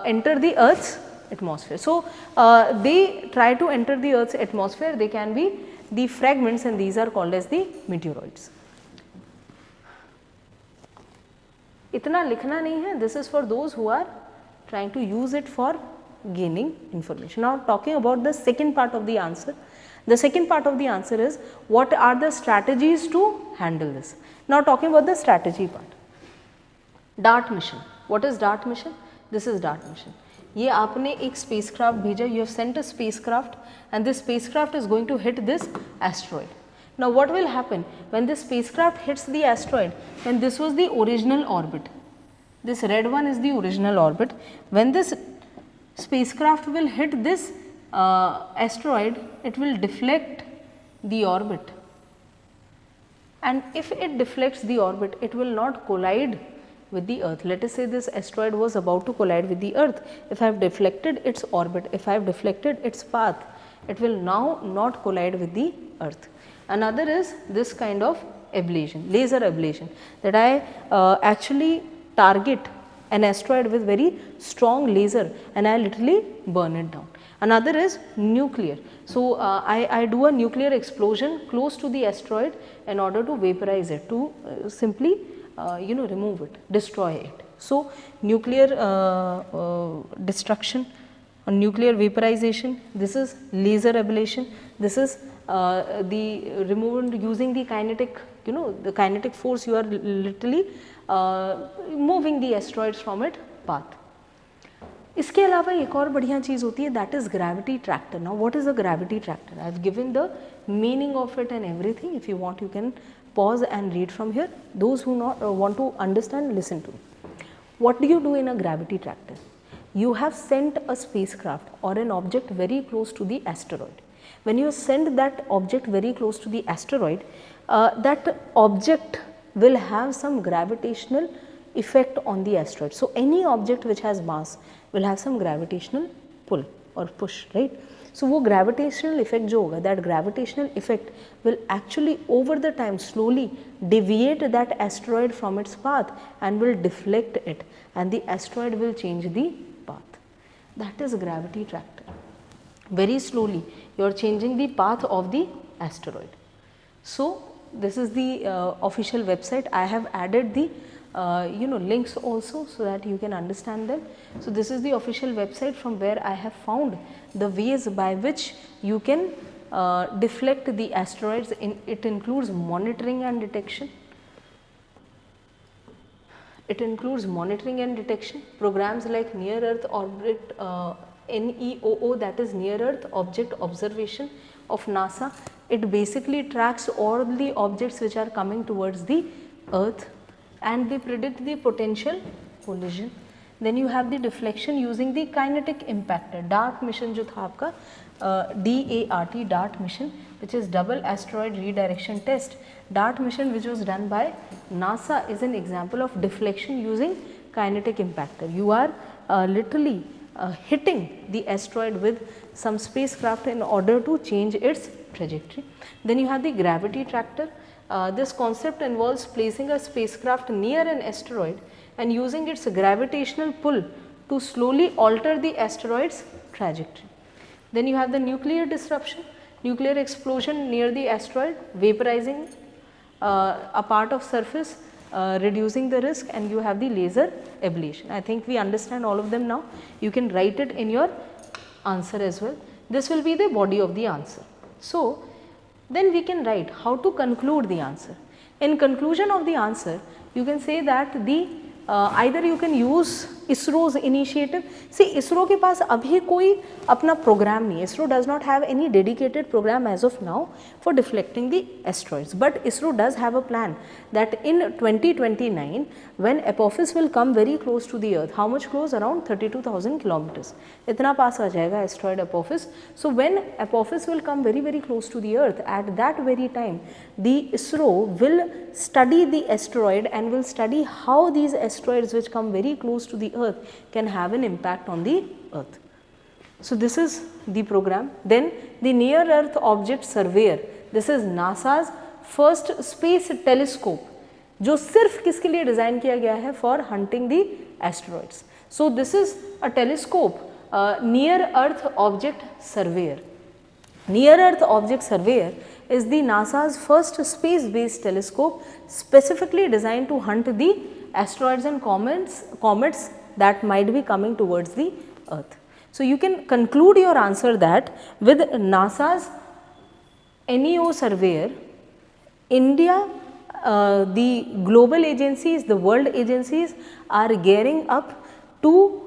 [SPEAKER 1] enter the Earth's atmosphere. So they try to enter the Earth's atmosphere. They can be the fragments, and these are called as the meteoroids. इतना लिखना नहीं है. This is for those who are trying to use it for gaining information. Now talking about the second part of the answer. The second part of the answer is what are the strategies to handle this. Now talking about the strategy part. DART mission. What is DART mission? This is DART mission. ये आपने एक spacecraft भेजा. You have sent a spacecraft, and this spacecraft is going to hit this asteroid. Now what will happen when this spacecraft hits the asteroid? When this was the original orbit, this red one is the original orbit. When this spacecraft will hit this asteroid, it will deflect the orbit, and if it deflects the orbit, it will not collide with the earth. Let us say this asteroid was about to collide with the earth. If I have deflected its orbit, if I have deflected its path, it will now not collide with the earth. Another is this kind of ablation, laser ablation, that I actually target an asteroid with very strong laser and I literally burn it down. Another is nuclear. So I do a nuclear explosion close to the asteroid in order to vaporize it, to simply remove it, destroy it. So nuclear destruction or nuclear vaporization, this is laser ablation. This is the removal using the kinetic, the kinetic force. You are literally moving the asteroids from its path. इसके अलावा एक और बढ़िया चीज़ होती है, that is gravity tractor. Now what is a gravity tractor? I have given the meaning of it and everything. If you want, you can pause and read from here. Those who want to understand, listen to me. What do you do in a gravity tractor? You have sent a spacecraft or an object very close to the asteroid. When you send that object very close to the asteroid, that object will have some gravitational effect on the asteroid. So any object which has mass will have some gravitational pull or push, right? So वो gravitational effect जो होगा, that gravitational effect will actually over the time slowly deviate that asteroid from its path and will deflect it, and the asteroid will change the path. That is gravity tractor. Very slowly you are changing the path of the asteroid. So this is the official website. I have added the links also so that you can understand them. So this is the official website from where I have found the ways by which you can deflect the asteroids. It includes monitoring and detection. It includes monitoring and detection. Programs like Near Earth Orbit, NEOO, that is Near Earth Object Observation of NASA. It basically tracks all the objects which are coming towards the Earth and they predict the potential collision. Then you have the deflection using the kinetic impactor. DART mission जो था आपका DART, DART mission, which is Double Asteroid Redirection Test. DART mission, which was done by NASA, is an example of deflection using kinetic impactor. You are literally hitting the asteroid with some spacecraft in order to change its trajectory. Then you have the gravity tractor. This concept involves placing a spacecraft near an asteroid and using its gravitational pull to slowly alter the asteroid's trajectory. Then you have the nuclear disruption, nuclear explosion near the asteroid, vaporizing a part of surface, reducing the risk, and you have the laser ablation. I think we understand all of them now. You can write it in your answer as well. This will be the body of the answer. So, then we can write how to conclude the answer. In conclusion of the answer, you can say that the either you can use ISRO's initiative. See, ISRO के पास अभी कोई अपना program नहीं है. ISRO does not have any dedicated program as of now for deflecting the asteroids. But ISRO does have a plan that in 2029, when Apophis will come very close to the Earth, how much close? Around 32,000 kilometers. इतना पास आ जाएगा asteroid Apophis. So when Apophis will come very close to the Earth, at that very time, the ISRO will study the asteroid and will study how these asteroids which come very close to the Earth can have an impact on the Earth. So this is the program. Then the Near Earth Object Surveyor. This is NASA's first space telescope, जो सिर्फ किसके लिए design किया गया है? For hunting the asteroids. So this is a telescope, Near Earth Object Surveyor. Near Earth Object Surveyor is the NASA's first space-based telescope specifically designed to hunt the asteroids and comets that might be coming towards the Earth. So you can conclude your answer that with NASA's NEO surveyor, India, the global agencies, the world agencies are gearing up to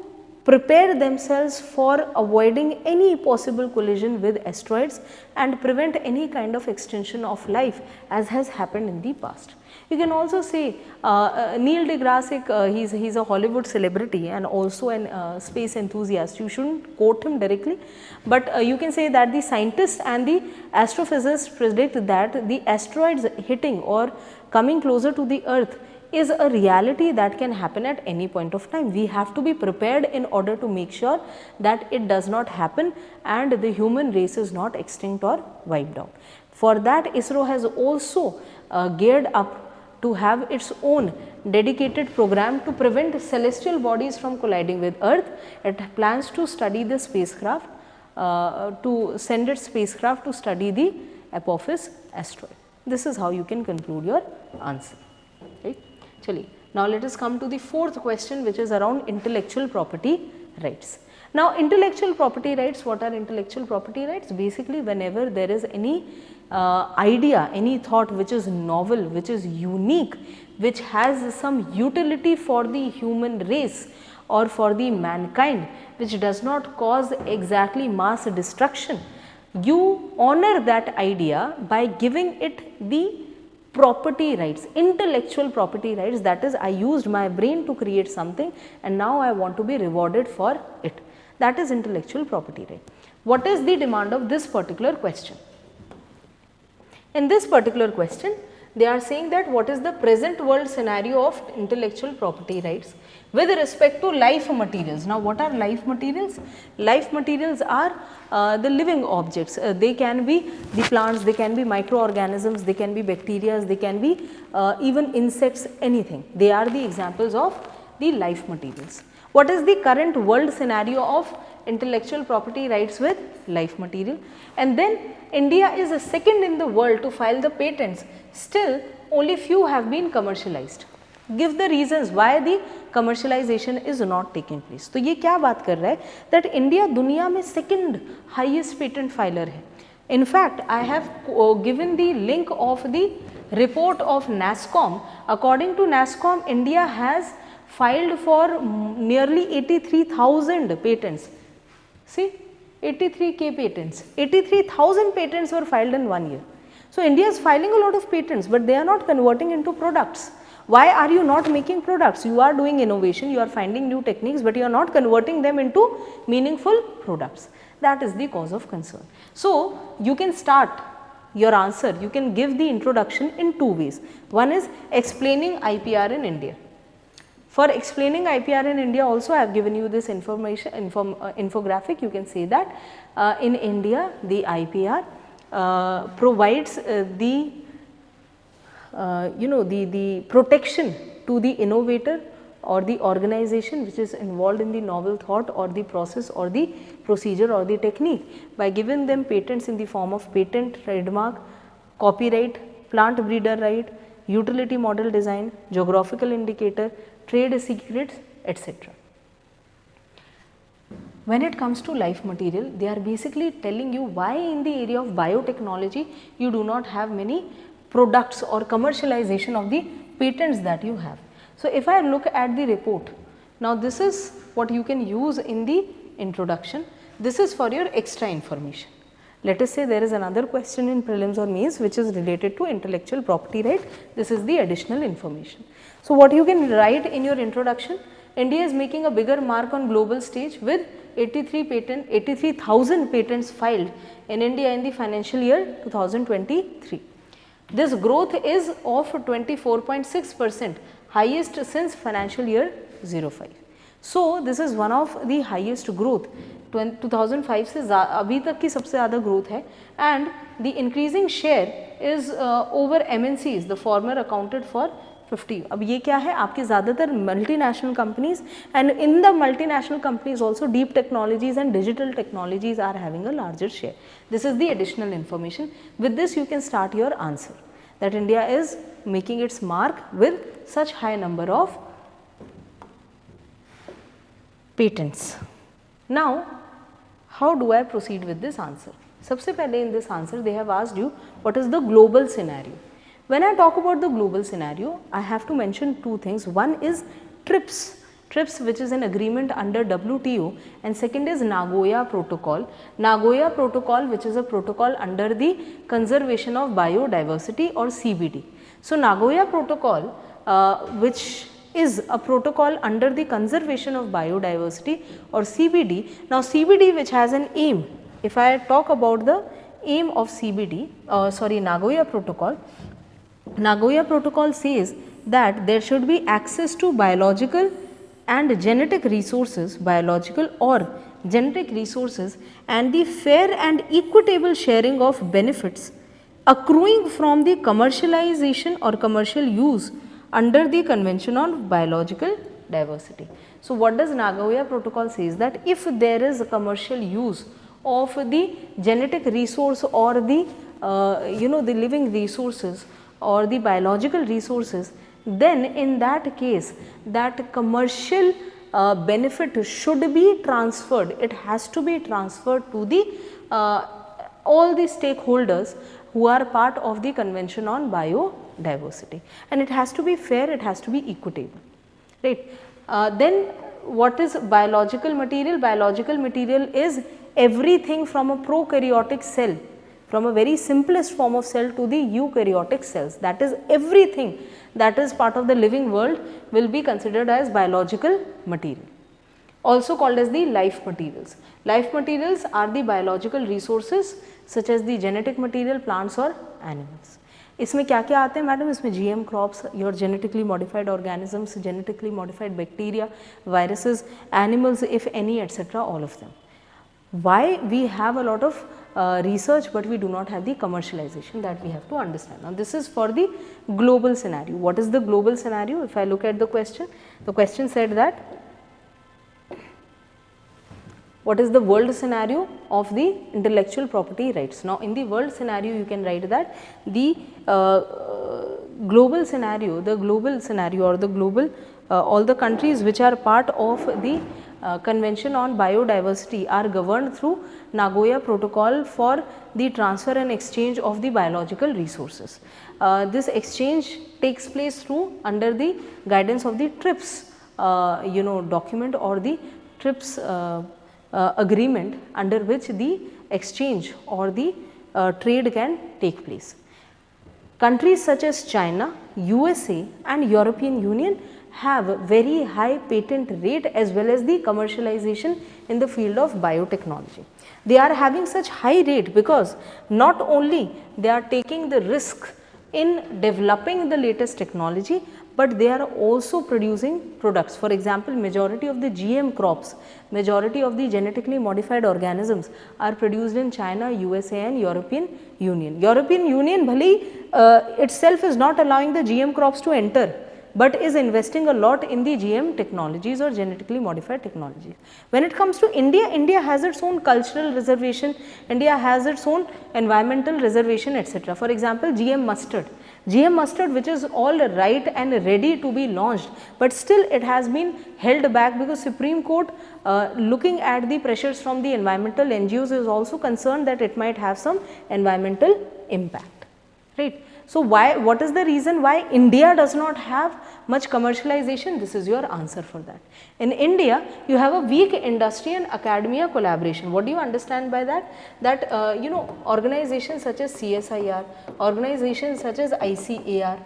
[SPEAKER 1] prepare themselves for avoiding any possible collision with asteroids and prevent any kind of extinction of life as has happened in the past. You can also say Neil deGrasse, he's a Hollywood celebrity and also an space enthusiast. You shouldn't quote him directly, but you can say that the scientists and the astrophysicists predict that the asteroids hitting or coming closer to the Earth is a reality that can happen at any point of time. We have to be prepared in order to make sure that it does not happen and the human race is not extinct or wiped out. For that, ISRO has also geared up to have its own dedicated program to prevent celestial bodies from colliding with Earth. It plans to study the spacecraft, to send its spacecraft to study the Apophis asteroid. This is how you can conclude your answer. Right? Now let us come to the fourth question, which is around intellectual property rights. Now intellectual property rights, what are intellectual property rights? Basically, whenever there is any idea, any thought which is novel, which is unique, which has some utility for the human race or for the mankind, which does not cause exactly mass destruction, you honor that idea by giving it the property rights, intellectual property rights. That is, I used my brain to create something and now I want to be rewarded for it. That is intellectual property right. What is the demand of this particular question? In this particular question, they are saying that what is the present world scenario of intellectual property rights with respect to life materials. Now, what are life materials? Life materials are the living objects. They can be the plants, they can be microorganisms, they can be bacteria, they can be even insects, anything. They are the examples of the life materials. What is the current world scenario of intellectual property rights with life material? And then India is a second in the world to file the patents. Still, only few have been commercialized. Give the reasons why the commercialization is not taking place. तो ये क्या बात कर रहा है that India दुनिया में second highest patent filer है. In fact, I have given the link of the report of NASSCOM. According to NASSCOM, India has filed for nearly 83,000 patents. See, 83k patents, 83,000 patents were filed in 1 year. So, India is filing a lot of patents, but they are not converting into products. Why are you not making products? You are doing innovation, you are finding new techniques, but you are not converting them into meaningful products. That is the cause of concern. So, you can start your answer, you can give the introduction in two ways. One is explaining IPR in India. For explaining IPR in India also, I have given you this information, infographic. You can say that in India the IPR provides the protection to the innovator or the organization which is involved in the novel thought or the process or the procedure or the technique by giving them patents in the form of patent, trademark, copyright, plant breeder right, utility model design, geographical indicator, trade secrets, etc. When it comes to life material, they are basically telling you why in the area of biotechnology you do not have many products or commercialization of the patents that you have. So, if I look at the report, now this is what you can use in the introduction, this is for your extra information. Let us say there is another question in prelims or mains which is related to intellectual property right, this is the additional information. So, what you can write in your introduction, India is making a bigger mark on global stage with 83,000 patents filed in India in the financial year 2023. This growth is of 24.6%, highest since financial year 05. So, this is one of the highest growth, 2005 से अभी तक की सबसे ज़्यादा growth है, and the increasing share is over MNCs, the former accounted for 50. अब ये क्या है, आपके ज़्यादातर multinational companies and in the multinational companies also deep technologies and digital technologies are having a larger share. This is the additional information. With this you can start your answer that India is making its mark with such high number of patents. Now, how do I proceed with this answer? सबसे पहले in this answer they have asked you what is the global scenario. When I talk about the global scenario, I have to mention two things. One is TRIPS which is an agreement under WTO, and second is Nagoya Protocol. Nagoya Protocol which is a protocol under the conservation of biodiversity or CBD. So, Nagoya Protocol which is a protocol under the conservation of biodiversity or CBD. Now, CBD which has an aim, if I talk about the aim of CBD, Nagoya Protocol, Nagoya Protocol says that there should be access to biological and genetic resources, biological or genetic resources, and the fair and equitable sharing of benefits accruing from the commercialization or commercial use under the Convention on Biological Diversity. So, what does Nagoya Protocol says that if there is a commercial use of the genetic resource or the the living resources or the biological resources, then in that case that commercial benefit should be transferred, it has to be transferred to the all the stakeholders who are part of the Convention on Biodiversity, and it has to be fair, it has to be equitable, right. Then what is biological material? Biological material is everything from a prokaryotic cell, from a very simplest form of cell to the eukaryotic cells, that is everything that is part of the living world will be considered as biological material, also called as the life materials. Life materials are the biological resources such as the genetic material, plants or animals. इसमें क्या क्या आते हैं madam? इसमें GM crops, your genetically modified organisms, genetically modified bacteria, viruses, animals if any, etc., all of them. Why we have a lot of research but we do not have the commercialization, that we have to understand. Now, this is for the global scenario. What is the global scenario? If I look at the question said that what is the world scenario of the intellectual property rights. Now, in the world scenario you can write that the global scenario or the global all the countries which are part of the Convention on Biodiversity are governed through Nagoya Protocol for the transfer and exchange of the biological resources. This exchange takes place through under the guidance of the TRIPS document or the TRIPS agreement, under which the exchange or the trade can take place. Countries such as China, USA and European Union have very high patent rate as well as the commercialization in the field of biotechnology. They are having such high rate because not only they are taking the risk in developing the latest technology, but they are also producing products. For example, majority of the GM crops, majority of the genetically modified organisms are produced in China, USA and European Union. European Union bhale itself is not allowing the GM crops to enter, but is investing a lot in the GM technologies or genetically modified technologies. When it comes to India, India has its own cultural reservation, India has its own environmental reservation, etc. For example, GM mustard which is all right and ready to be launched, but still it has been held back because Supreme Court looking at the pressures from the environmental NGOs is also concerned that it might have some environmental impact, right. So, what is the reason why India does not have much commercialization? This is your answer for that. In India, you have a weak industry and academia collaboration. What do you understand by that? That organizations such as CSIR, organizations such as ICAR,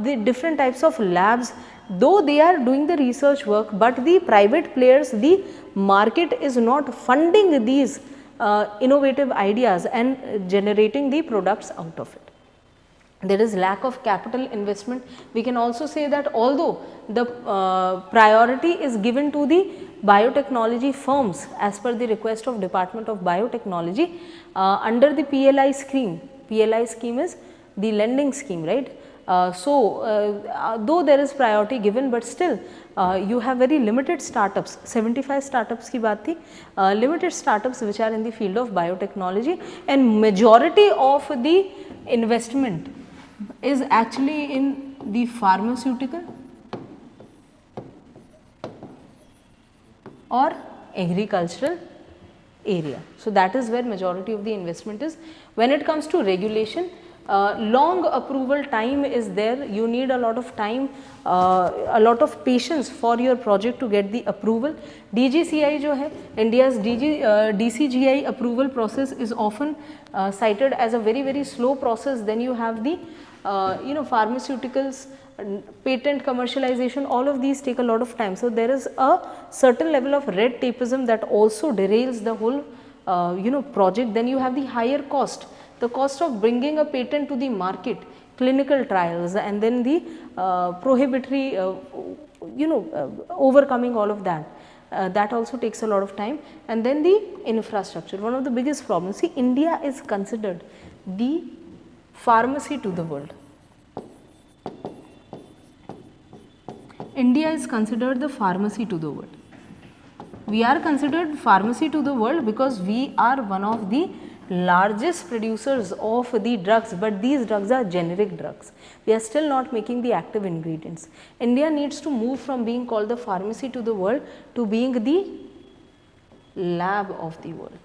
[SPEAKER 1] the different types of labs, though they are doing the research work, but the private players, the market is not funding these innovative ideas and generating the products out of it. There is lack of capital investment. We can also say that although the priority is given to the biotechnology firms as per the request of Department of Biotechnology under the PLI scheme is the lending scheme, right. Though there is priority given, but still you have very limited startups, 75 startups ki baat thi, limited startups which are in the field of biotechnology, and majority of the investment is actually in the pharmaceutical or agricultural area. So, that is where majority of the investment is. When it comes to regulation, long approval time is there. You need a lot of time, a lot of patience for your project to get the approval. DGCI jo hai, India's DCGI approval process is often cited as a very slow process. Then you have the pharmaceuticals, patent commercialization, all of these take a lot of time. So, there is a certain level of red tapeism that also derails the whole project. Then you have the higher cost, the cost of bringing a patent to the market, clinical trials, and then the prohibitory overcoming all of that. That also takes a lot of time. And then the infrastructure, one of the biggest problems. See, India is considered the pharmacy to the world. India is considered the pharmacy to the world. We are considered pharmacy to the world because we are one of the largest producers of the drugs, but these drugs are generic drugs. We are still not making the active ingredients. India needs to move from being called the pharmacy to the world to being the lab of the world.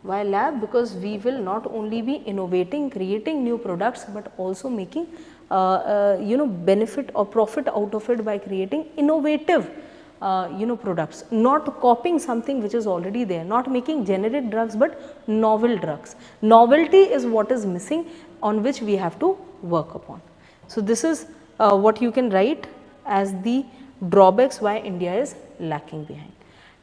[SPEAKER 1] Why lab? Because we will not only be innovating, creating new products, but also making benefit or profit out of it by creating innovative products, not copying something which is already there, not making generic drugs but novel drugs. Novelty is what is missing, on which we have to work upon. So, this is what you can write as the drawbacks why India is lacking behind.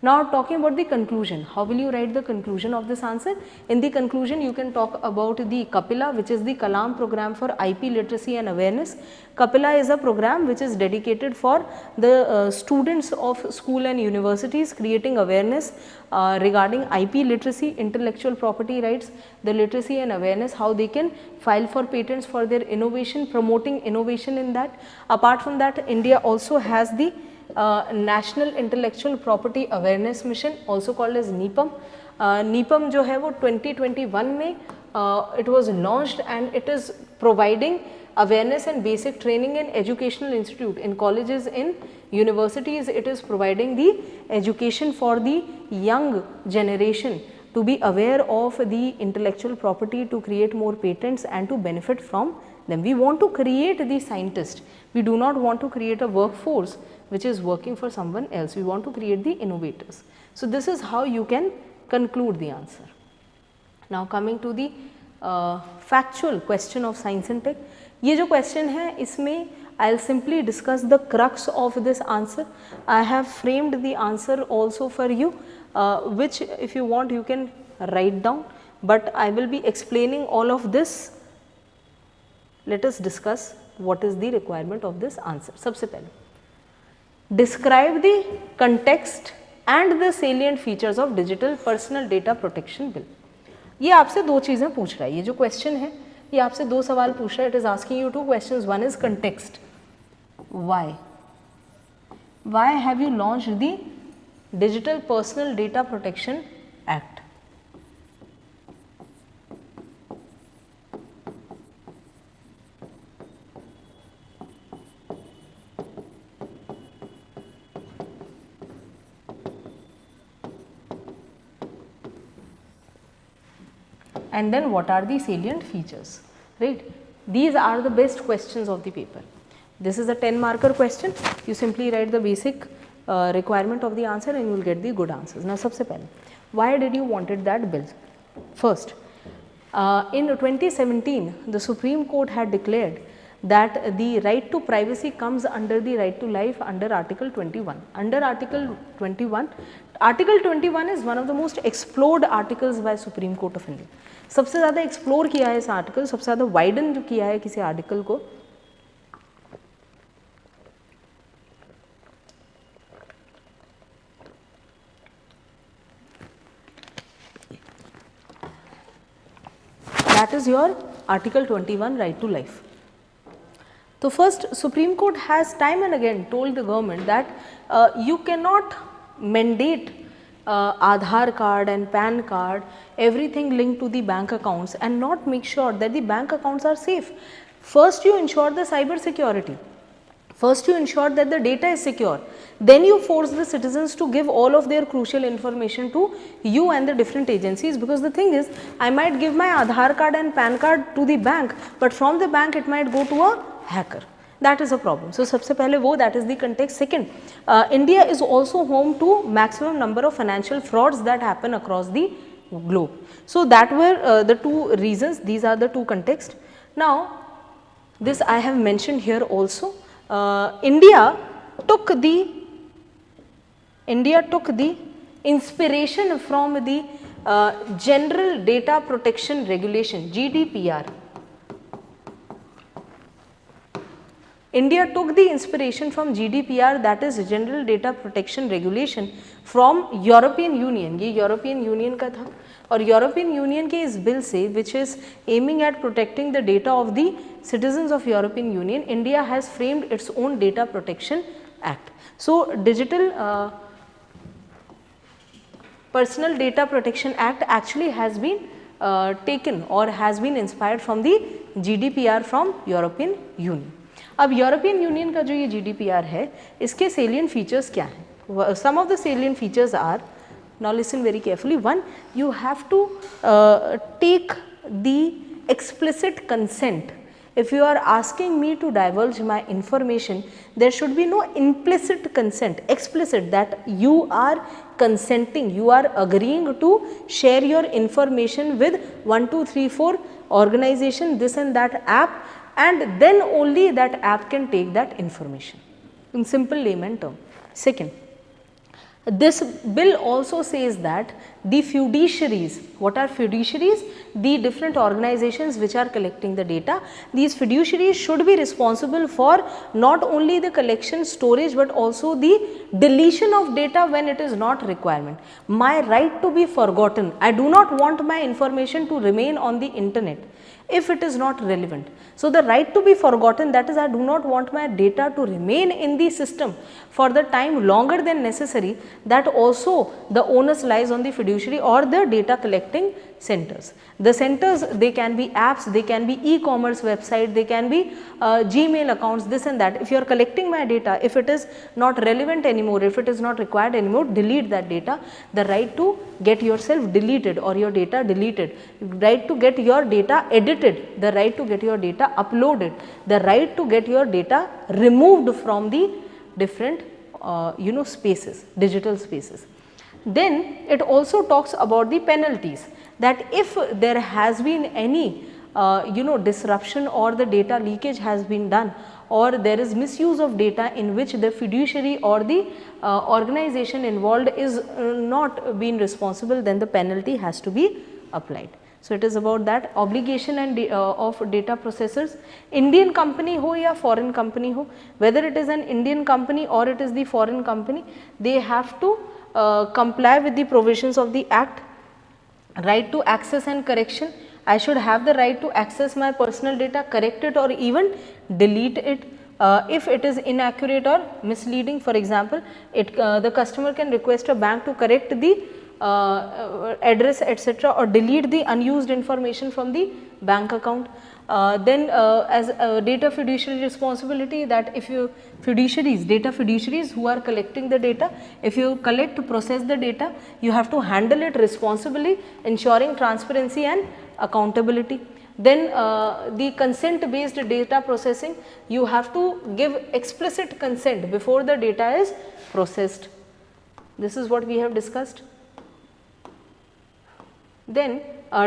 [SPEAKER 1] Now, talking about the conclusion, how will you write the conclusion of this answer? In the conclusion, you can talk about the Kapila, which is the Kalam program for IP literacy and awareness. Kapila is a program which is dedicated for the students of school and universities, creating awareness regarding IP literacy, intellectual property rights, the literacy and awareness, how they can file for patents for their innovation, promoting innovation in that. Apart from that, India also has the National Intellectual Property Awareness Mission, also called as NIPAM. NIPAM जो है वो 2021 में it was launched and it is providing awareness and basic training in educational institute, in colleges, in universities. It is providing the education for the young generation to be aware of the intellectual property, to create more patents and to benefit from them. We want to create the scientist. We do not want to create a workforce which is working for someone else. We want to create the innovators. So, this is how you can conclude the answer. Now, coming to the factual question of science and tech. ये जो question है इसमें I'll simply discuss the crux of this answer. I have framed the answer also for you, which if you want you can write down, but I will be explaining all of this. Let us discuss what is the requirement of this answer. सबसे पहले describe the context and the salient features of digital personal data protection bill. ये आपसे दो चीज़ें पूछ रहा है. ये जो क्वेश्चन है ये आपसे दो सवाल पूछ रहा है. It is asking you two questions. One is context, why have you launched the digital personal data protection act? And then what are the salient features, right? These are the best questions of the paper. This is a 10 marker question. You simply write the basic requirement of the answer and you will get the good answers. Now, सबसे पहले, why did you wanted that bill? First, in 2017, the Supreme Court had declared that the right to privacy comes under the right to life under Article 21. Under Article 21, Article 21 is one of the most explored articles by Supreme Court of India. सबसे ज़्यादा explore किया है इस article, सबसे ज़्यादा widen जो किया है किसी आर्टिकल को. That is your Article 21 right to life. So, first Supreme Court has time and again told the government that you cannot mandate Aadhaar card and PAN card, everything linked to the bank accounts, and not make sure that the bank accounts are safe. First you ensure the cyber security, first you ensure that the data is secure, then you force the citizens to give all of their crucial information to you and the different agencies, because the thing is I might give my Aadhaar card and PAN card to the bank, but from the bank it might go to a hacker. That is a problem. So, सबसे पहले वो, that is the context. Second, India is also home to maximum number of financial frauds that happen across the globe. So, that were the two reasons. These are the two contexts. Now, this I have mentioned here also. India took the inspiration from the General Data Protection Regulation, GDPR. India took the inspiration from GDPR, that is General Data Protection Regulation, from European Union. ये European Union का था, और European Union के इस bill से, which is aiming at protecting the data of the citizens of European Union, India has framed its own Data Protection Act. So, Digital Personal Data Protection Act actually has been taken or has been inspired from the GDPR from European Union. अब European union का जो ये GDPR है, इसके salient features क्या हैं? Some of the salient features are, now listen very carefully. One, you have to take the explicit consent. If you are asking me to divulge my information, there should be no implicit consent, explicit, that you are consenting, you are agreeing to share your information with 1, 2, 3, 4 organization, this and that app, and then only that app can take that information, in simple layman term. Second, this bill also says that the fiduciaries, what are fiduciaries? The different organizations which are collecting the data, these fiduciaries should be responsible for not only the collection, storage, but also the deletion of data when it is not requirement. My right to be forgotten, I do not want my information to remain on the internet. if it is not relevant. So, the right to be forgotten, that is, I do not want my data to remain in the system for the time longer than necessary, that also the onus lies on the fiduciary or the data collecting centers. The centers, they can be apps, they can be e-commerce website, they can be Gmail accounts, this and that. If you are collecting my data, if it is not relevant anymore, if it is not required anymore, delete that data. The right to get yourself deleted or your data deleted, right to get your data edited, the right to get your data uploaded, the right to get your data removed from the different spaces, digital spaces. Then it also talks about the penalties, that if there has been any disruption or the data leakage has been done, or there is misuse of data in which the fiduciary or the organization involved is not being responsible, then the penalty has to be applied. So, it is about that obligation and of data processors, Indian company ho ya foreign company ho, whether it is an Indian company or it is the foreign company, they have to comply with the provisions of the Act. Right to access and correction, I should have the right to access my personal data, correct it or even delete it if it is inaccurate or misleading. For example, the customer can request a bank to correct the address etc., or delete the unused information from the bank account. Then as data fiduciary responsibility, that if you data fiduciaries who are collecting the data, if you process the data, you have to handle it responsibly, ensuring transparency and accountability. Then the consent based data processing, you have to give explicit consent before the data is processed. This is what we have discussed. Then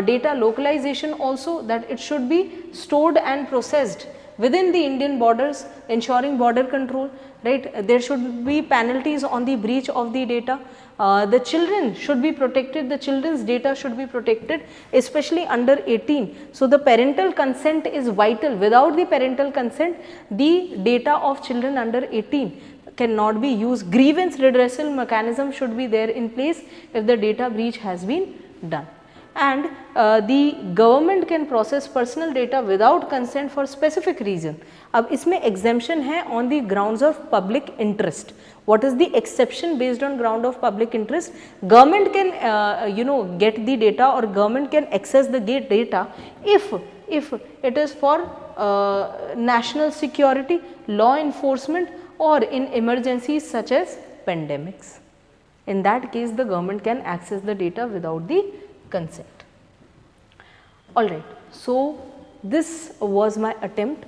[SPEAKER 1] data localization also, that it should be stored and processed within the Indian borders, ensuring border control, right. There should be penalties on the breach of the data. The children should be protected, the children's data should be protected, especially under 18. So, the parental consent is vital. Without the parental consent, the data of children under 18 cannot be used. Grievance redressal mechanism should be there in place if the data breach has been done. And the government can process personal data without consent for specific reason. अब इसमें exemption है on the grounds of public interest. What is the exception based on ground of public interest? Government can get the data, or government can access the data if it is for national security, law enforcement, or in emergencies such as pandemics. In that case, the government can access the data without the consent. Alright, so this was my attempt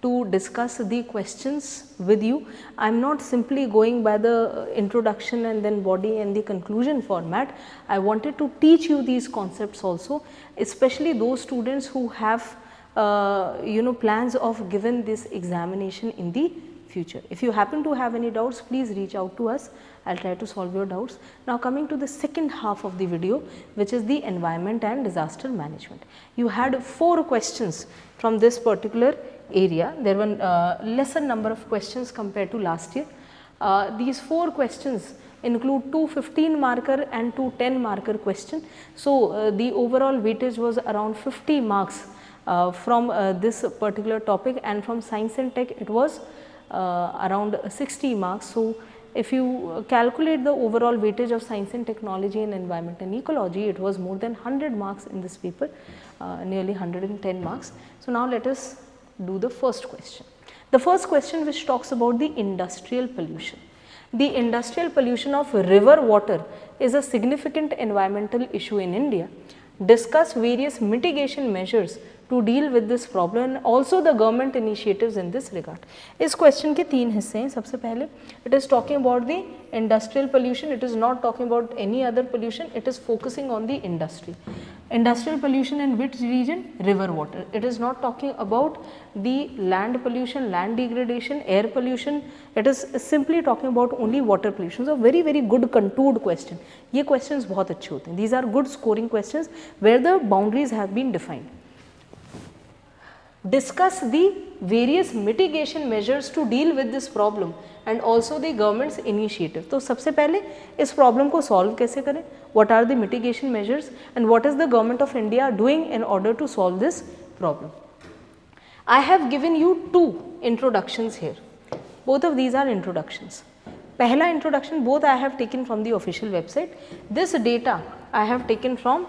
[SPEAKER 1] to discuss the questions with you. I am not simply going by the introduction and then body and the conclusion format. I wanted to teach you these concepts also, especially those students who have plans of giving this examination in the future. If you happen to have any doubts, please reach out to us. I will try to solve your doubts. Now, coming to the second half of the video, which is the environment and disaster management. You had 4 questions from this particular area. There were lesser number of questions compared to last year. These 4 questions include 2 15 marker and 2 10 marker question. So, the overall weightage was around 50 marks from this particular topic, and from science and tech it was around 60 marks. So, if you calculate the overall weightage of science and technology and environment and ecology, it was more than 100 marks in this paper, nearly 110 marks. So, now let us do the first question. The first question, which talks about the industrial pollution. The industrial pollution of river water is a significant environmental issue in India. Discuss various mitigation measures to deal with this problem and also the government initiatives in this regard. इस question के 3 हिस्से हैं. सबसे पहले it is talking about the industrial pollution. It is not talking about any other pollution. It is focusing on the industry. Industrial pollution in which region? River water. It is not talking about the land pollution, land degradation, air pollution. It is simply talking about only water pollution. So, very good contoured question. ये questions बहुत अच्छे होते हैं. These are good scoring questions where the boundaries have been defined. Discuss the various mitigation measures to deal with this problem and also the government's initiative. तो सबसे पहले इस problem को solve कैसे करें? What are the mitigation measures and what is the government of India doing in order to solve this problem. I have given you two introductions here. Both of these are introductions. Pehla introduction, both I have taken from the official website. This data I have taken from,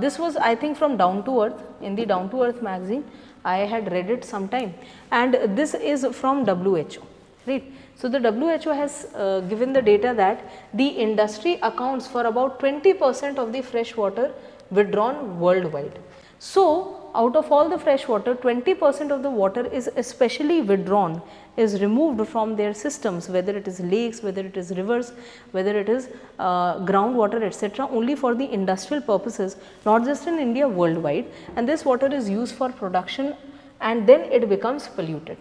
[SPEAKER 1] this was I think from Down to Earth, in the Down to Earth magazine. I had read it sometime, and this is from WHO, right. So, the WHO has given the data that the industry accounts for about 20% of the fresh water withdrawn worldwide. So, out of all the fresh water, 20% of the water is especially withdrawn, is removed from their systems, whether it is lakes, whether it is rivers, whether it is groundwater, etc., only for the industrial purposes, not just in India, worldwide, and this water is used for production and then it becomes polluted.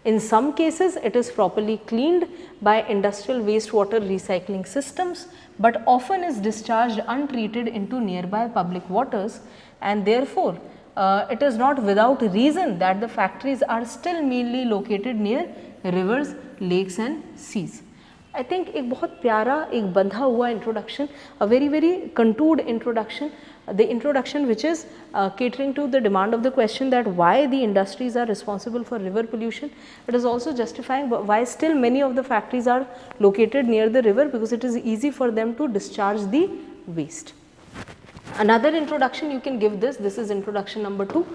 [SPEAKER 1] In some cases, it is properly cleaned by industrial wastewater recycling systems, but often is discharged untreated into nearby public waters, and therefore, it is not without reason that the factories are still mainly located near rivers, lakes and seas. I think एक बहुत प्यारा एक बंधा हुआ introduction, a very contoured introduction, the introduction which is catering to the demand of the question that why the industries are responsible for river pollution. It is also justifying why still many of the factories are located near the river, because it is easy for them to discharge the waste. Another introduction you can give this is introduction number 2.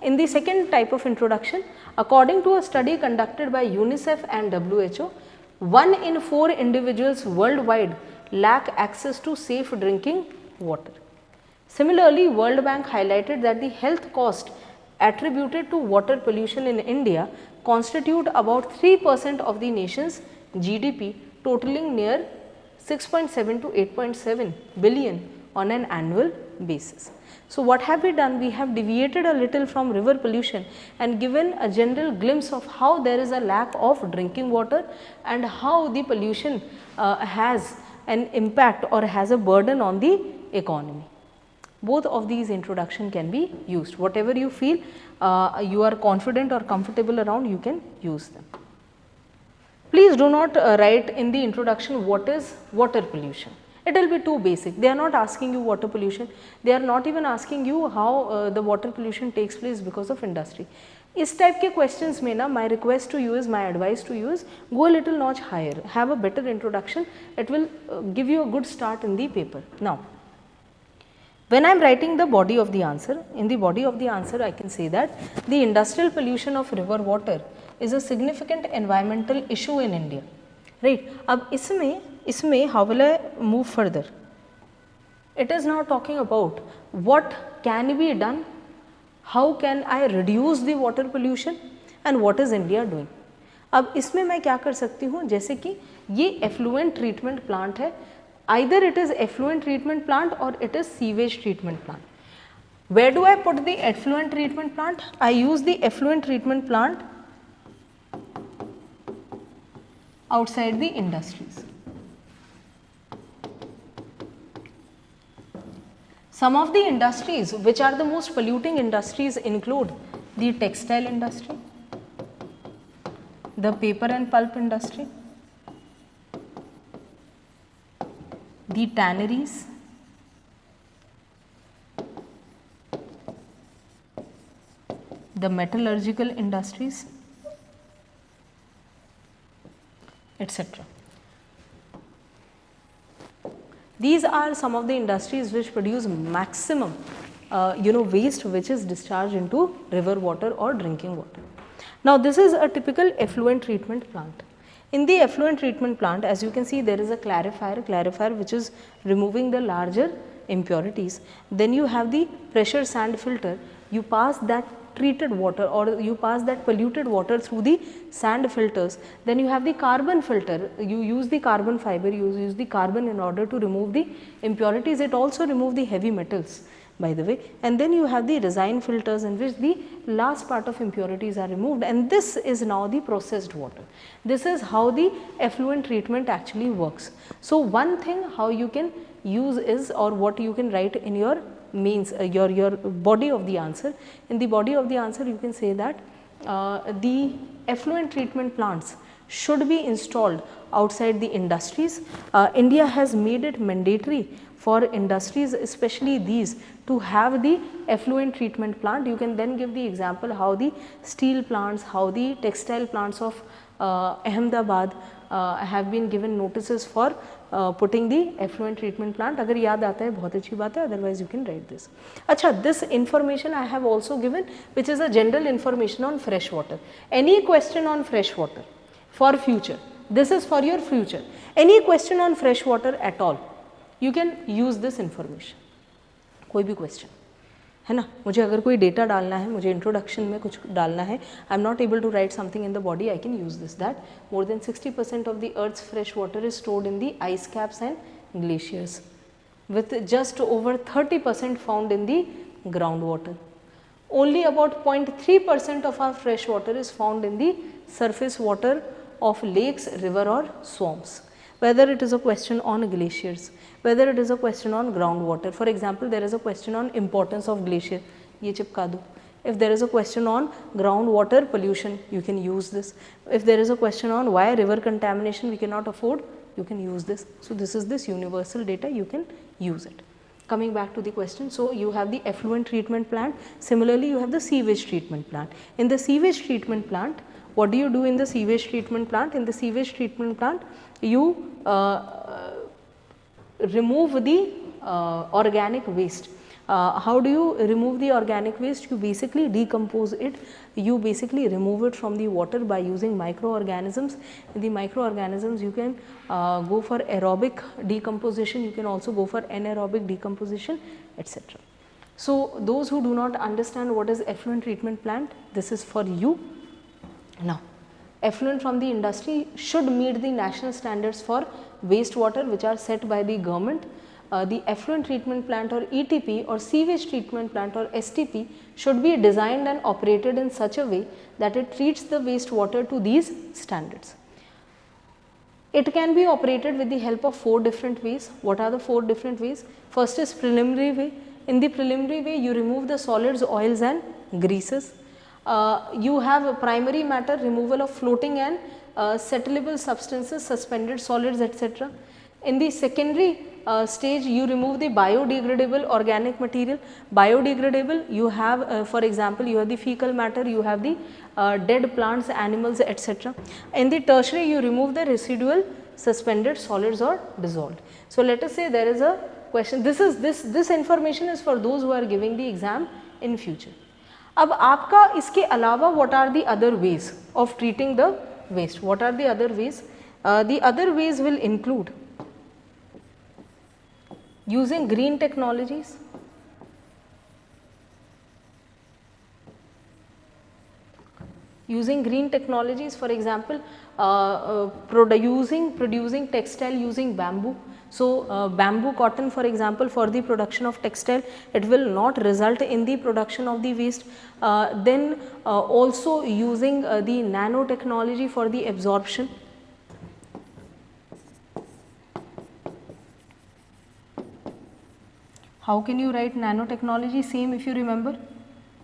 [SPEAKER 1] In the second type of introduction, according to a study conducted by UNICEF and WHO, 1 in 4 individuals worldwide lack access to safe drinking water. Similarly, World Bank highlighted that the health cost attributed to water pollution in India constitute about 3% of the nation's GDP, totaling near 6.7 to 8.7 billion on an annual basis. So, what have we done? We have deviated a little from river pollution and given a general glimpse of how there is a lack of drinking water and how the pollution has an impact or has a burden on the economy. Both of these introduction can be used. Whatever you feel you are confident or comfortable around, you can use them. Please do not write in the introduction what is water pollution. It will be too basic. They are not asking you water pollution. They are not even asking you how the water pollution takes place because of industry. इस type के questions में ना, my request to you is, my advice to you is, go a little notch higher. Have a better introduction. It will give you a good start in the paper. Now, when I am writing the body of the answer, in the body of the answer I can say that the industrial pollution of river water is a significant environmental issue in India, right. अब इसमें how will I move further? It is now talking about what can be done, how can I reduce the water pollution and what is India doing. अब इसमें मैं क्या कर सकती हूँ, जैसे कि ये effluent treatment plant है, either it is effluent treatment plant or it is sewage treatment plant. Where do I put the effluent treatment plant? I use the effluent treatment plant outside the industries. Some of the industries which are the most polluting industries include the textile industry, the paper and pulp industry, the tanneries, the metallurgical industries, etc. These are some of the industries which produce maximum waste which is discharged into river water or drinking water. Now, this is a typical effluent treatment plant. In the effluent treatment plant, as you can see, there is a clarifier which is removing the larger impurities. Then you have the pressure sand filter. You pass that treated water or you pass that polluted water through the sand filters. Then you have the carbon filter. You use the carbon fiber, you use the carbon in order to remove the impurities. It also removes the heavy metals, by the way. And then you have the resin filters in which the last part of impurities are removed, and this is now the processed water. This is how the effluent treatment actually works. So, one thing how you can use is, or what you can write in your means your body of the answer. In the body of the answer you can say that the effluent treatment plants should be installed outside the industries. India has made it mandatory for industries, especially these, to have the effluent treatment plant. You can then give the example how the steel plants, how the textile plants of Ahmedabad have been given notices for putting the effluent treatment plant. अगर याद आता है बहुत अच्छी बात है, otherwise you can write this. अच्छा, this information I have also given, which is a general information on fresh water. Any question on fresh water for future, this is for your future. Any question on fresh water at all, you can use this information. कोई भी question है ना, मुझे अगर कोई data डालना है, मुझे इंट्रोडक्शन में कुछ डालना है, I am not able to write something in the body, I can use this, that more than 60% of the earth's fresh water is stored in the ice caps and glaciers, with just over 30% found in the groundwater. Only about 0.3% of our fresh water is found in the surface water of lakes, river or swamps. Whether it is a question on glaciers, whether it is a question on groundwater. For example, there is a question on importance of glacier, ye chipka do. If there is a question on groundwater pollution, you can use this. If there is a question on why river contamination we cannot afford, you can use this. So, this is this universal data, you can use it. Coming back to the question, so you have the effluent treatment plant, similarly you have the sewage treatment plant. In the sewage treatment plant, what do you do in the sewage treatment plant? In the sewage treatment plant, you remove the organic waste. How do you remove the organic waste? You basically decompose it, you basically remove it from the water by using microorganisms. In the microorganisms, you can go for aerobic decomposition, you can also go for anaerobic decomposition, etc. So, those who do not understand what is effluent treatment plant, this is for you. Now, effluent from the industry should meet the national standards for wastewater which are set by the government. The effluent treatment plant or ETP or sewage treatment plant or STP should be designed and operated in such a way that it treats the wastewater to these standards. It can be operated with the help of 4 different ways. What are the 4 different ways? First is preliminary way. In the preliminary way, you remove the solids, oils and greases. You have a primary matter, removal of floating and settleable substances, suspended solids, etc. In the secondary stage, you remove the biodegradable organic material. Biodegradable, you have for example, you have the fecal matter, you have the dead plants, animals, etc. In the tertiary, you remove the residual suspended solids or dissolved. So, let us say there is a question, this information is for those who are giving the exam in future. अब आपका इसके अलावा what are the other ways of treating the waste? What are the other ways? The other ways will include using green technologies, for example, producing textile using bamboo. So, bamboo cotton, for example, for the production of textile, it will not result in the production of the waste. Then also using the nanotechnology for the absorption. How can you write nanotechnology? Same, if you remember.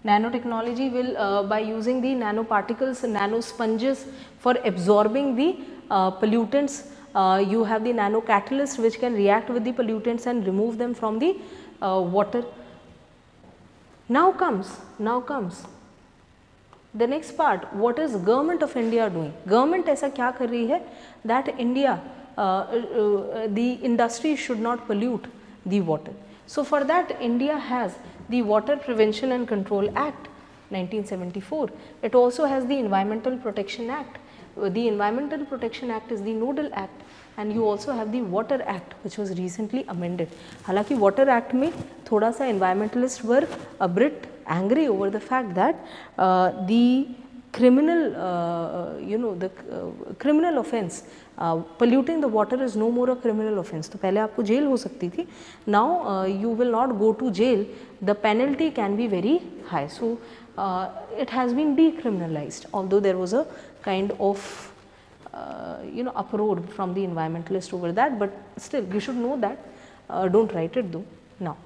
[SPEAKER 1] Nanotechnology will by using the nanoparticles, nanosponges for absorbing the pollutants. You have the nanocatalyst which can react with the pollutants and remove them from the water. Now comes the next part. What is government of India doing? Government ऐसा क्या कर रही है that India the industry should not pollute the water. So, for that India has the Water Prevention and Control Act 1974. It also has the Environmental Protection Act. The Environmental Protection Act is the nodal act, and you also have the Water Act which was recently amended. हालांकि Water Act में थोड़ा सा environmentalists were a bit angry over the fact that the criminal criminal offence, polluting the water is no more a criminal offence. तो पहले आपको jail हो सकती थी. Now you will not go to jail. The penalty can be very high. So it has been decriminalized, although there was a kind of uproar from the environmentalist over that, but still you should know that. Don't write it though. Now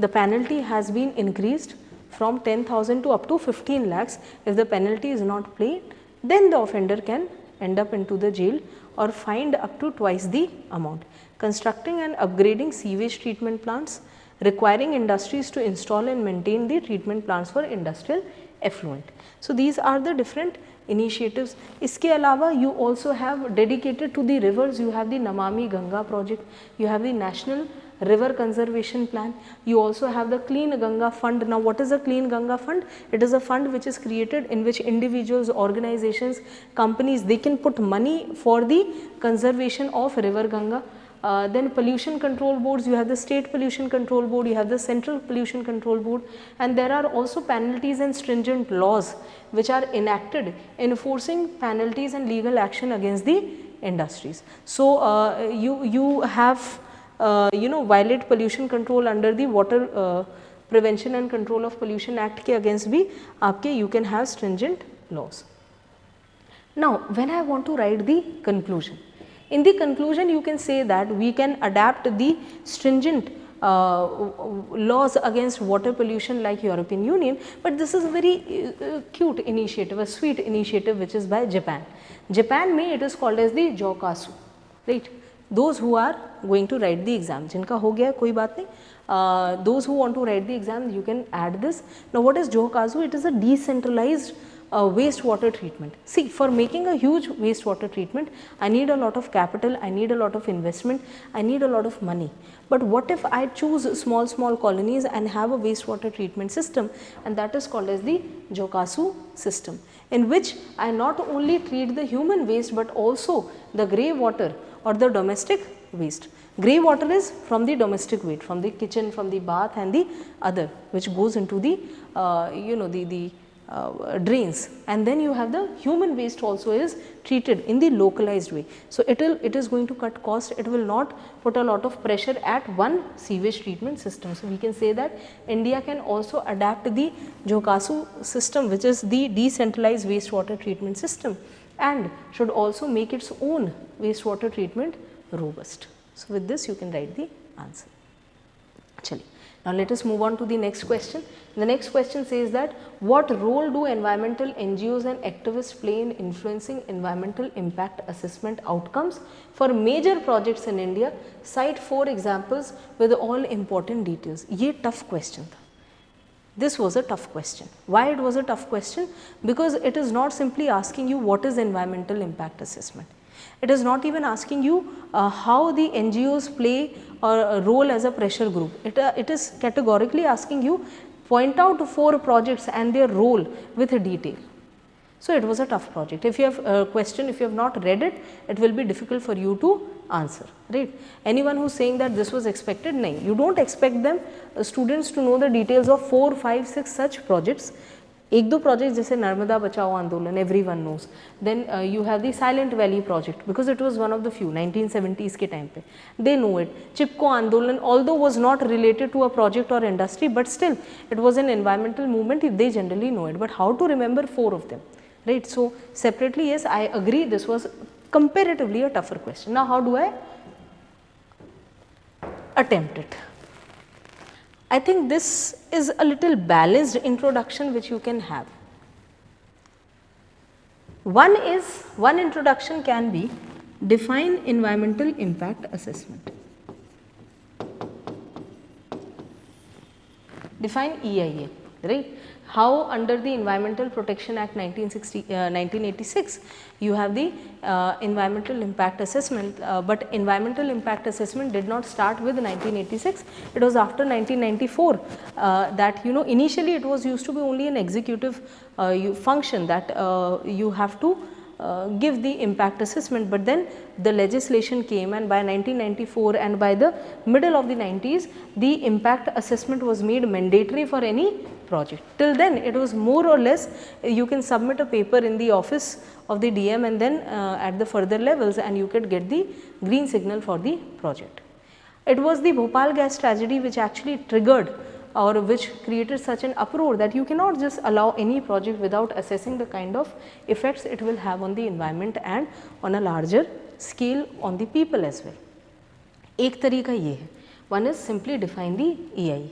[SPEAKER 1] the penalty has been increased from 10,000 to up to 15 lakhs. If the penalty is not paid, then the offender can end up into the jail or fined up to twice the amount. Constructing and upgrading sewage treatment plants, requiring industries to install and maintain the treatment plants for industrial effluent. So these are the different initiatives. Iske alawa you also have dedicated to the rivers, you have the Namami Ganga project, you have the National River Conservation Plan, you also have the Clean Ganga Fund. Now what is a Clean Ganga Fund? It is a fund which is created in which individuals, organizations, companies, they can put money for the conservation of river Ganga. Then pollution control boards, you have the state pollution control board, you have the central pollution control board, and there are also penalties and stringent laws which are enacted enforcing penalties and legal action against the industries. So you have violate pollution control under the Water Prevention and Control of Pollution Act के against भी आपके you can have stringent laws. Now when I want to write the conclusion, in the conclusion you can say that we can adapt the stringent laws against water pollution like European Union, but this is a very cute initiative, a sweet initiative which is by Japan. Japan में it is called as the JOKASU, right? Those who are going to write the exam, जिनका हो गया कोई बात नहीं, those who want to write the exam you can add this. Now what is JOKASU? It is a decentralized wastewater treatment. See, for making a huge wastewater treatment, I need a lot of capital, I need a lot of investment, I need a lot of money. But what if I choose small colonies and have a wastewater treatment system, and that is called as the JOKASU system, in which I not only treat the human waste but also the grey water or the domestic waste. Grey water is from the domestic waste, from the kitchen, from the bath and the other which goes into the drains, and then you have the human waste also is treated in the localized way. So it is going to cut cost, it will not put a lot of pressure at one sewage treatment system. So we can say that India can also adapt the JOKASU system, which is the decentralized wastewater treatment system, and should also make its own wastewater treatment robust. So with this you can write the answer. Chali. Now let us move on to the next question. The next question says that what role do environmental NGOs and activists play in influencing environmental impact assessment outcomes for major projects in India? Cite 4 examples with all important details. ये tough question था. This was a tough question. Why it was a tough question? Because it is not simply asking you what is environmental impact assessment. It is not even asking you how the NGOs play a role as a pressure group. It is categorically asking you point out 4 projects and their role with detail. So it was a tough project. If you have a question, if you have not read it, it will be difficult for you to answer, right? Anyone who is saying that this was expected, no, you do not expect them, students to know the details of 4, 5, 6 such projects. एक दो projects जैसे नर्मदा बचाओ आंदोलन, everyone knows. Then you have the Silent Valley project because it was one of the few 1970s के time पे. They know it. चिपको आंदोलन, although was not related to a project or industry, but still it was an environmental movement. They generally know it. But how to remember 4 of them, right? So separately, yes, I agree. This was comparatively a tougher question. Now how do I attempt it? I think this is a little balanced introduction which you can have. One introduction can be define environmental impact assessment. Define EIA, right? How under the Environmental Protection Act 1986 you have the environmental impact assessment, but environmental impact assessment did not start with 1986, it was after 1994 that initially it was used to be only an executive function that you have to give the impact assessment, but then the legislation came and by 1994 and by the middle of the 90s the impact assessment was made mandatory for any project. Till then it was more or less you can submit a paper in the office of the DM and then at the further levels and you could get the green signal for the project. It was the Bhopal gas tragedy which actually triggered or which created such an uproar that you cannot just allow any project without assessing the kind of effects it will have on the environment and on a larger scale on the people as well. एक तरीका ये है, one is simply define the EIA.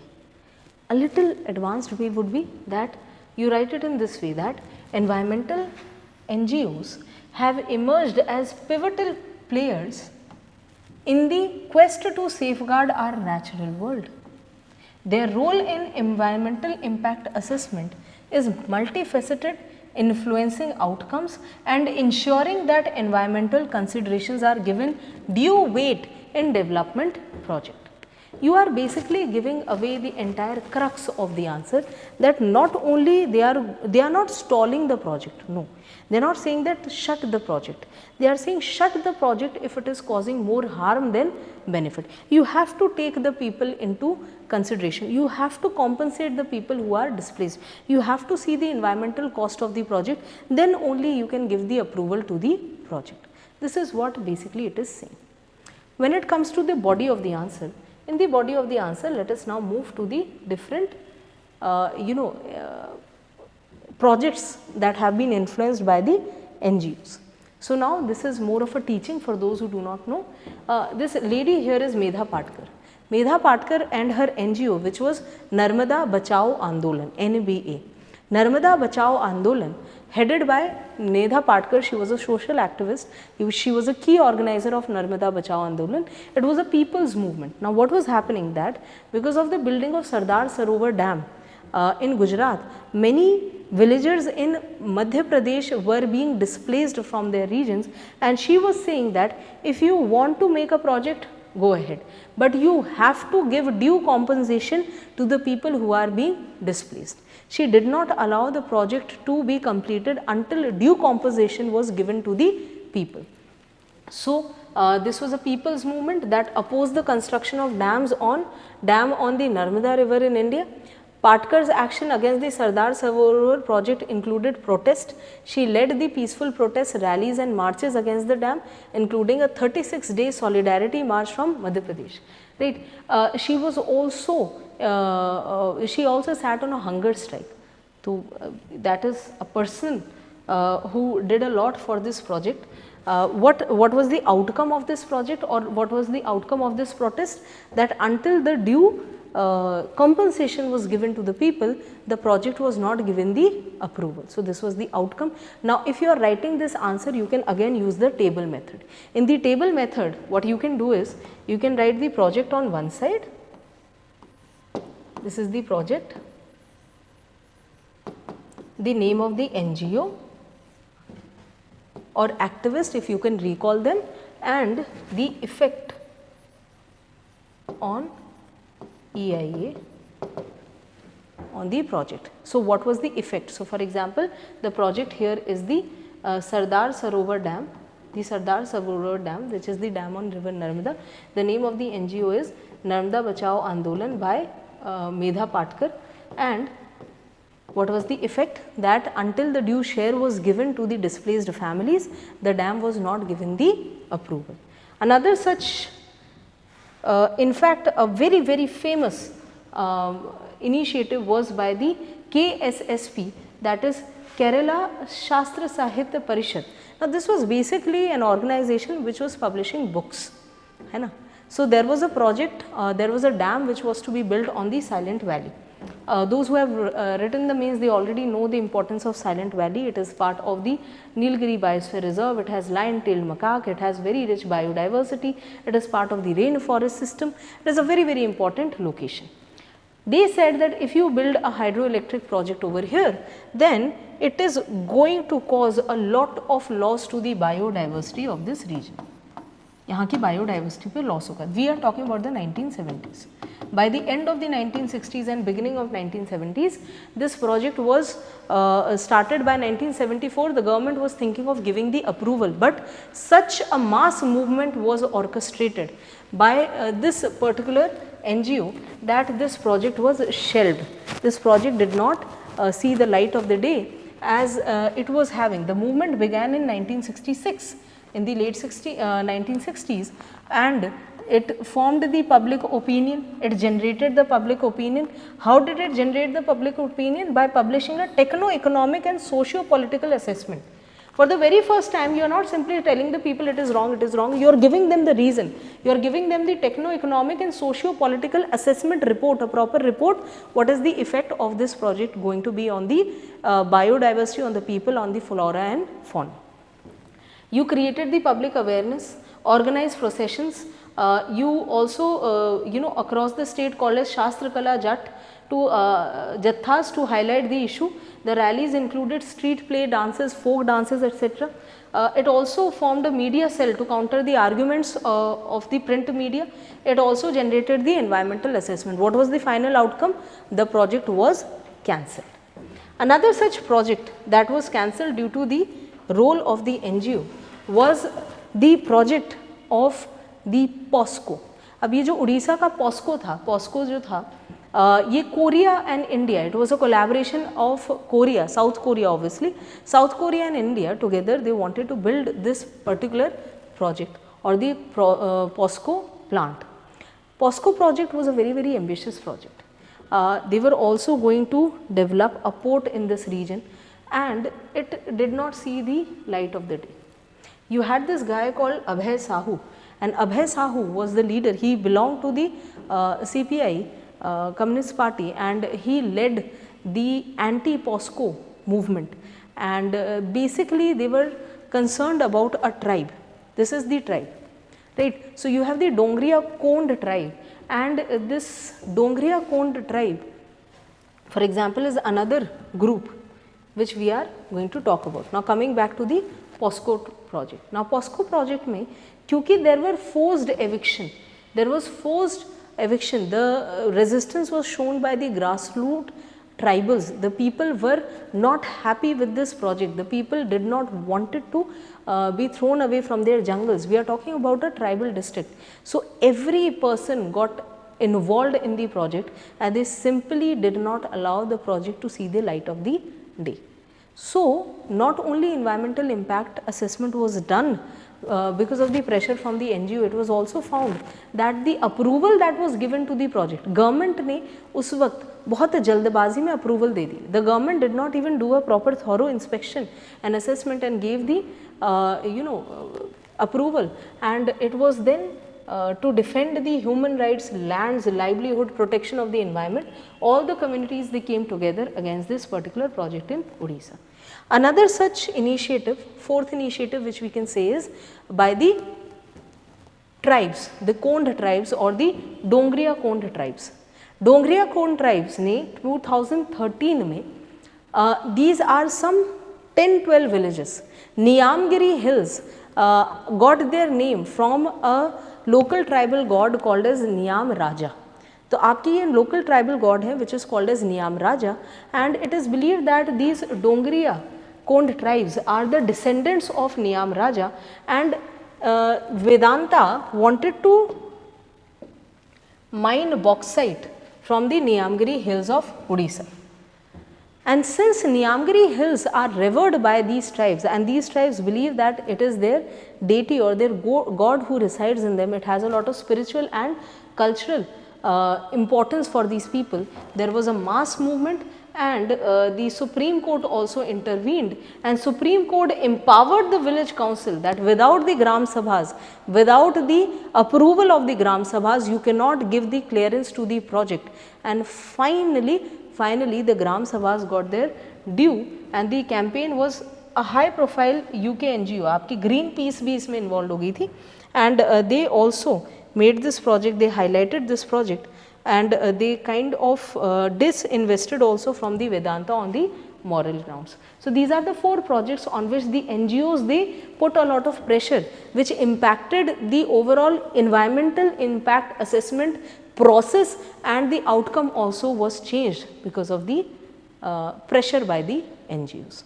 [SPEAKER 1] A little advanced way would be that you write it in this way that environmental NGOs have emerged as pivotal players in the quest to safeguard our natural world. Their role in environmental impact assessment is multifaceted, influencing outcomes and ensuring that environmental considerations are given due weight in development project. You are basically giving away the entire crux of the answer, that not only they are not stalling the project, no, they are not saying that shut the project, they are saying shut the project if it is causing more harm than benefit. You have to take the people into consideration, you have to compensate the people who are displaced, you have to see the environmental cost of the project, then only you can give the approval to the project. This is what basically it is saying. When it comes to the body of the answer, in the body of the answer, let us now move to the different projects that have been influenced by the NGOs. So, now this is more of a teaching for those who do not know. This lady here is Medha Patkar. Medha Patkar and her NGO, which was Narmada Bachao Andolan, NBA. Narmada Bachao Andolan, headed by Medha Patkar, she was a social activist, she was a key organizer of Narmada Bachao Andolan. It was a people's movement. Now, what was happening that because of the building of Sardar Sarovar Dam in Gujarat, many villagers in Madhya Pradesh were being displaced from their regions, and she was saying that if you want to make a project, go ahead, but you have to give due compensation to the people who are being displaced. She did not allow the project to be completed until due compensation was given to the people. So, this was a people's movement that opposed the construction of dam on the Narmada river in India. Patkar's action against the Sardar Sarovar project included protest. She led the peaceful protest rallies and marches against the dam, including a 36-day solidarity march from Madhya Pradesh. Right? She was also she also sat on a hunger strike. So, that is a person who did a lot for this project. What was the outcome of this project, or what was the outcome of this protest? That until the due compensation was given to the people, the project was not given the approval. So, this was the outcome. Now, if you are writing this answer, you can again use the table method. In the table method, what you can do is, you can write the project on one side. This is the project, the name of the NGO or activist, if you can recall them, and the effect on EIA on the project. So, what was the effect? So, for example, the project here is the Sardar Sarovar Dam, which is the dam on river Narmada. The name of the NGO is Narmada Bachao Andolan by Medha Patkar, and what was the effect? That until the due share was given to the displaced families, the dam was not given the approval. Another such in fact, a very famous initiative was by the KSSP, that is Kerala Shastra Sahitya Parishad. Now, this was basically an organization which was publishing books. So, there was a project, there was a dam which was to be built on the Silent Valley. Those who have written the mains, they already know the importance of Silent Valley. It is part of the Nilgiri Biosphere Reserve. It has lion-tailed macaque. It has very rich biodiversity. It is part of the rainforest system. It is a very important location. They said that if you build a hydroelectric project over here, then it is going to cause a lot of loss to the biodiversity of this region. यहाँ की biodiversity पे loss होगा. We are talking about the 1970s. By the end of the 1960s and beginning of 1970s, this project was started by 1974. The government was thinking of giving the approval, but such a mass movement was orchestrated by this particular NGO that this project was shelved. This project did not see the light of the day as it was having. The movement began in 1966, in the late 1960s, and it formed the public opinion, it generated the public opinion. How did it generate the public opinion? By publishing a techno-economic and socio-political assessment. For the very first time, you are not simply telling the people it is wrong, you are giving them the reason, you are giving them the techno-economic and socio-political assessment report, a proper report, what is the effect of this project going to be on the biodiversity, on the people, on the flora and fauna. You created the public awareness, organized processions, you also across the state called as Shastra Kala Jat to Jathas to highlight the issue. The rallies included street play, dances, folk dances, etc. It also formed a media cell to counter the arguments of the print media. It also generated the environmental assessment. What was the final outcome? The project was cancelled. Another such project that was cancelled due to the role of the NGO was the project of the POSCO. अब ये जो उड़ीसा का POSCO था, POSCO जो था ये Korea and India, it was a collaboration of Korea, South Korea obviously, South Korea and India together they wanted to build this particular project or the POSCO plant. POSCO project was a very ambitious project. They were also going to develop a port in this region and it did not see the light of the day. You had this guy called Abhay Sahu, and Abhay Sahu was the leader. He belonged to the CPI Communist Party and he led the anti-POSCO movement, and basically they were concerned about a tribe. This is the tribe, right? So you have the Dongriya Kond tribe, and this Dongriya Kond tribe, for example, is another group which we are going to talk about. Now coming back to the POSCO project. Now POSCO project में क्योंकि there were forced eviction, there was forced eviction, the resistance was shown by the grassroots tribals. The people were not happy with this project, the people did not want it to be thrown away from their jungles. We are talking about a tribal district. So every person got involved in the project and they simply did not allow the project to see the light of the day. So not only environmental impact assessment was done because of the pressure from the NGO, it was also found that the approval that was given to the project, government ने उस वक्त बहुत जल्दबाजी में approval they the. The government did not even do a proper thorough inspection and assessment and gave the approval, and it was then to defend the human rights, lands, livelihood, protection of the environment, all the communities they came together against this particular project in Odisha. Another such initiative, fourth initiative which we can say is by the tribes, the Kond tribes or the Dongriya Kond tribes. Dongriya Kond tribes ने 2013 में these are some 10-12 villages. Niyamgiri Hills got their name from a local tribal god called as Niyam Raja. तो आपकी ये local tribal god है which is called as Niyam Raja, and it is believed that these Dongriya Kond tribes are the descendants of Niyam Raja, and Vedanta wanted to mine bauxite from the Niyamgiri Hills of Odisha. And since Niyamgiri Hills are revered by these tribes and these tribes believe that it is their deity or their god who resides in them, it has a lot of spiritual and cultural importance for these people. There was a mass movement, and the Supreme Court also intervened, and Supreme Court empowered the village council that without the Gram Sabhas, without the approval of the Gram Sabhas, you cannot give the clearance to the project. And finally the Gram Sabhas got their due, and the campaign was a high profile UK NGO, आपकी Greenpeace भी इसमें involved हो गई थी, and they also made this project, they highlighted this project, and they kind of disinvested also from the Vedanta on the moral grounds. So these are the 4 projects on which the NGOs they put a lot of pressure, which impacted the overall environmental impact assessment process, and the outcome also was changed because of the pressure by the NGOs.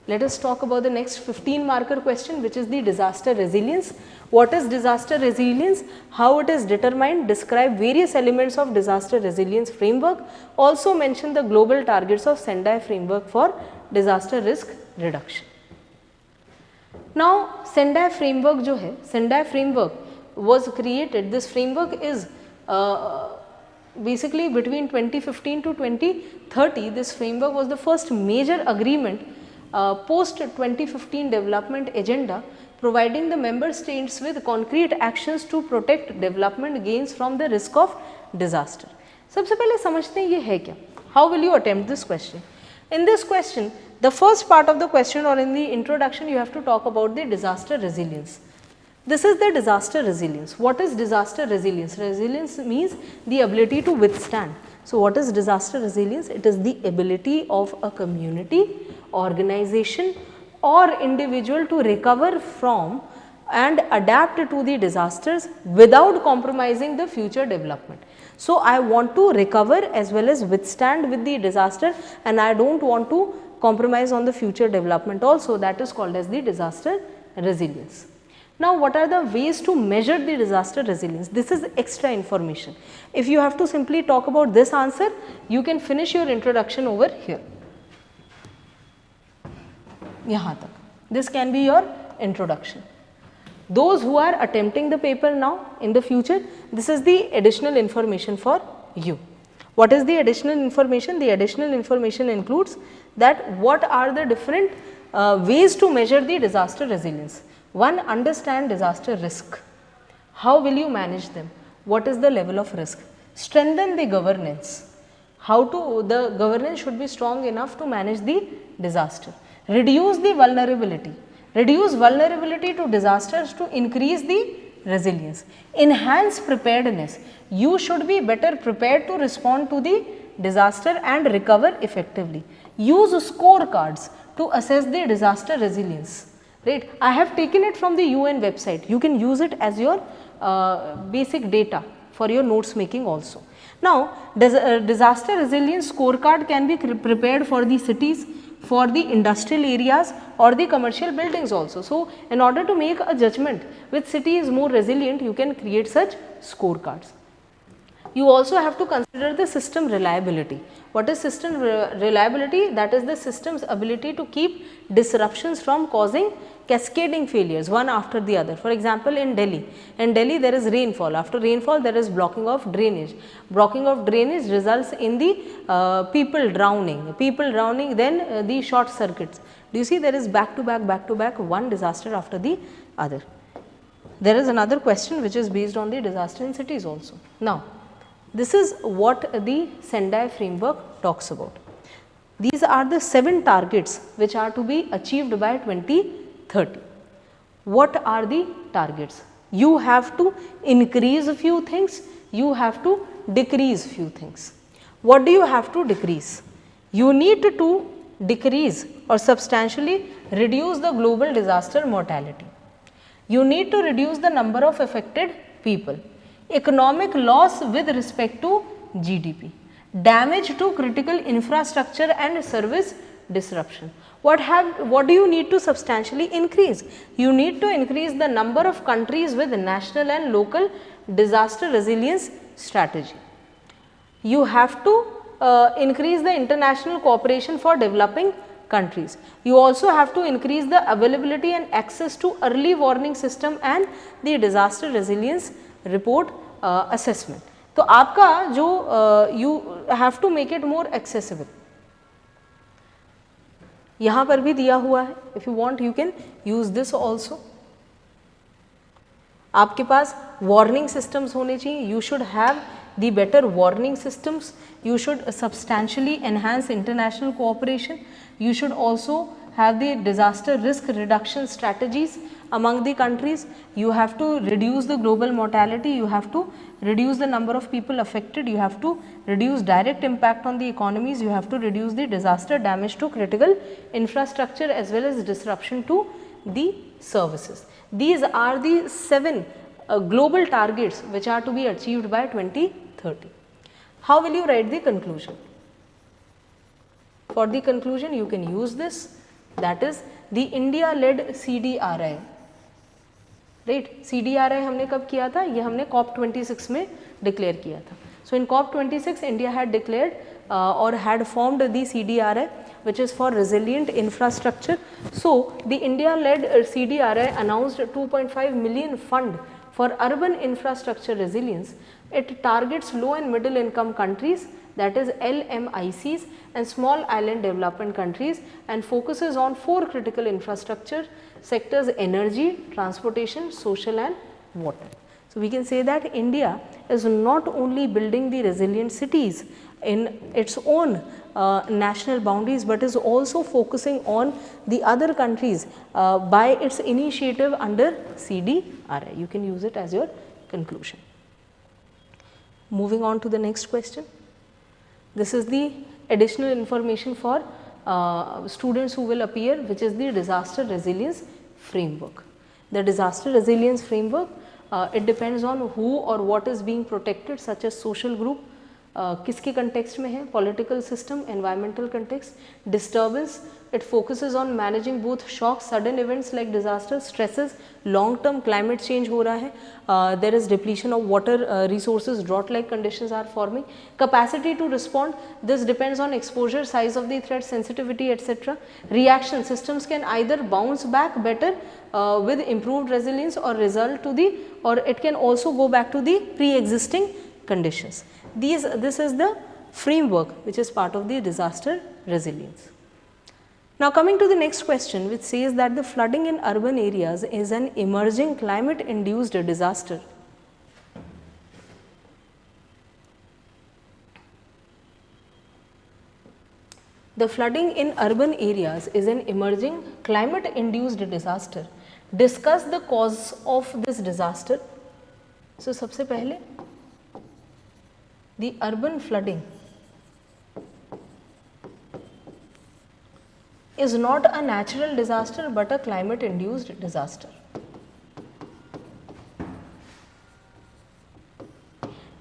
[SPEAKER 1] Let us talk about the next 15 marker question, which is the disaster resilience. What is disaster resilience? How it is determined? Describe various elements of disaster resilience framework. Also mention the global targets of Sendai framework for disaster risk reduction. Now Sendai framework जो है, Sendai framework was created, this framework is basically between 2015 to 2030, this framework was the first major agreement post 2015 development agenda, providing the member states with concrete actions to protect development gains from the risk of disaster. सबसे पहले समझते हैं ये है क्या. How will you attempt this question? In this question, the first part of the question or in the introduction, you have to talk about the disaster resilience. This is the disaster resilience. What is disaster resilience? Resilience means the ability to withstand. So, what is disaster resilience? It is the ability of a community, organization or individual to recover from and adapt to the disasters without compromising the future development. So, I want to recover as well as withstand with the disaster, and I do not want to compromise on the future development also. That is called as the disaster resilience. Now, what are the ways to measure the disaster resilience? This is extra information. If you have to simply talk about this answer, you can finish your introduction over here. Yahan tak. This can be your introduction. Those who are attempting the paper now in the future, this is the additional information for you. What is the additional information? The additional information includes that what are the different ways to measure the disaster resilience. One, understand disaster risk. How will you manage them? What is the level of risk? Strengthen the governance. The governance should be strong enough to manage the disaster. Reduce the vulnerability. Reduce vulnerability to disasters to increase the resilience. Enhance preparedness. You should be better prepared to respond to the disaster and recover effectively. Use scorecards to assess the disaster resilience. Right. I have taken it from the UN website. You can use it as your basic data for your notes making also. Now, disaster resilience scorecard can be prepared for the cities, for the industrial areas or the commercial buildings also. So, in order to make a judgment which city is more resilient, you can create such scorecards. You also have to consider the system reliability. What is system reliability? That is the system's ability to keep disruptions from causing cascading failures one after the other. For example, in Delhi there is rainfall. After rainfall there is blocking of drainage. Blocking of drainage results in the people drowning, then the short circuits. Do you see there is back to back one disaster after the other. There is another question which is based on the disaster in cities also. Now, this is what the Sendai framework talks about. These are the 7 targets which are to be achieved by 2030. What are the targets? You have to increase a few things, you have to decrease few things. What do you have to decrease? You need to decrease or substantially reduce the global disaster mortality. You need to reduce the number of affected people. Economic loss with respect to GDP, damage to critical infrastructure and service disruption. What do you need to substantially increase? You need to increase the number of countries with national and local disaster resilience strategy. You have to increase the international cooperation for developing countries. You also have to increase the availability and access to early warning system and the disaster resilience report assessment. तो आपका जो you have to make it more accessible. यहाँ पर भी दिया हुआ है. If you want you can use this also. आपके पास warning systems होने चाहिए. You should have the better warning systems. You should substantially enhance international cooperation. You should also have the disaster risk reduction strategies among the countries. You have to reduce the global mortality, you have to reduce the number of people affected, you have to reduce direct impact on the economies, you have to reduce the disaster damage to critical infrastructure as well as disruption to the services. These are the 7 global targets which are to be achieved by 2030. How will you write the conclusion? For the conclusion you can use this, that is the India led CDRI. Right CDRI हमने कब किया था? ये हमने COP26 में declare किया था. सो इन COP26 India had declared और had formed the CDRI which is for resilient infrastructure. So the India led CDRI announced 2.5 million fund for urban infrastructure resilience. It targets low and middle income countries that is LMICs and small island development countries, and focuses on 4 critical infrastructure sectors: energy, transportation, social and water. So, we can say that India is not only building the resilient cities in its own national boundaries, but is also focusing on the other countries by its initiative under CDRI. You can use it as your conclusion. Moving on to the next question. This is the additional information for students who will appear, which is the disaster resilience framework. The disaster resilience framework, it depends on who or what is being protected, such as social group, किसके context में है, political system, environmental context, disturbance. It focuses on managing both shocks, sudden events like disasters, stresses, long term climate change हो रहा है, there is depletion of water resources, drought like conditions are forming, capacity to respond, this depends on exposure, size of the threat, sensitivity, etc. Reaction systems can either bounce back better with improved resilience or result to the, or it can also go back to the pre-existing conditions. This is the framework which is part of the disaster resilience. Now, coming to the next question, which says that the flooding in urban areas is an emerging climate induced disaster. The flooding in urban areas is an emerging climate induced disaster. Discuss the cause of this disaster. So, सबसे पहले the urban flooding is not a natural disaster but a climate induced disaster.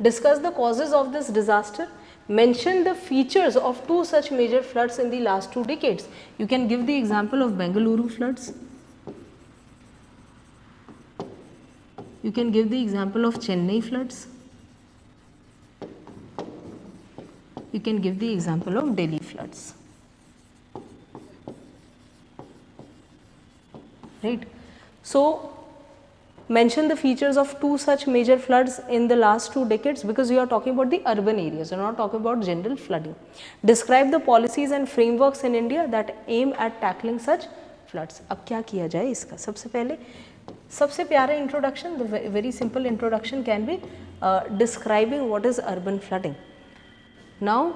[SPEAKER 1] Discuss the causes of this disaster. Mention the features of 2 such major floods in the last 2 decades. You can give the example of Bengaluru floods. You can give the example of Chennai floods. You can give the example of Delhi floods. Right. So, mention the features of 2 such major floods in the last 2 decades, because you are talking about the urban areas, you are not talking about general flooding. Describe the policies and frameworks in India that aim at tackling such floods. अब क्या किया जाए इसका? सबसे पहले सबसे प्यारा introduction, the very simple introduction can be describing what is urban flooding. Now,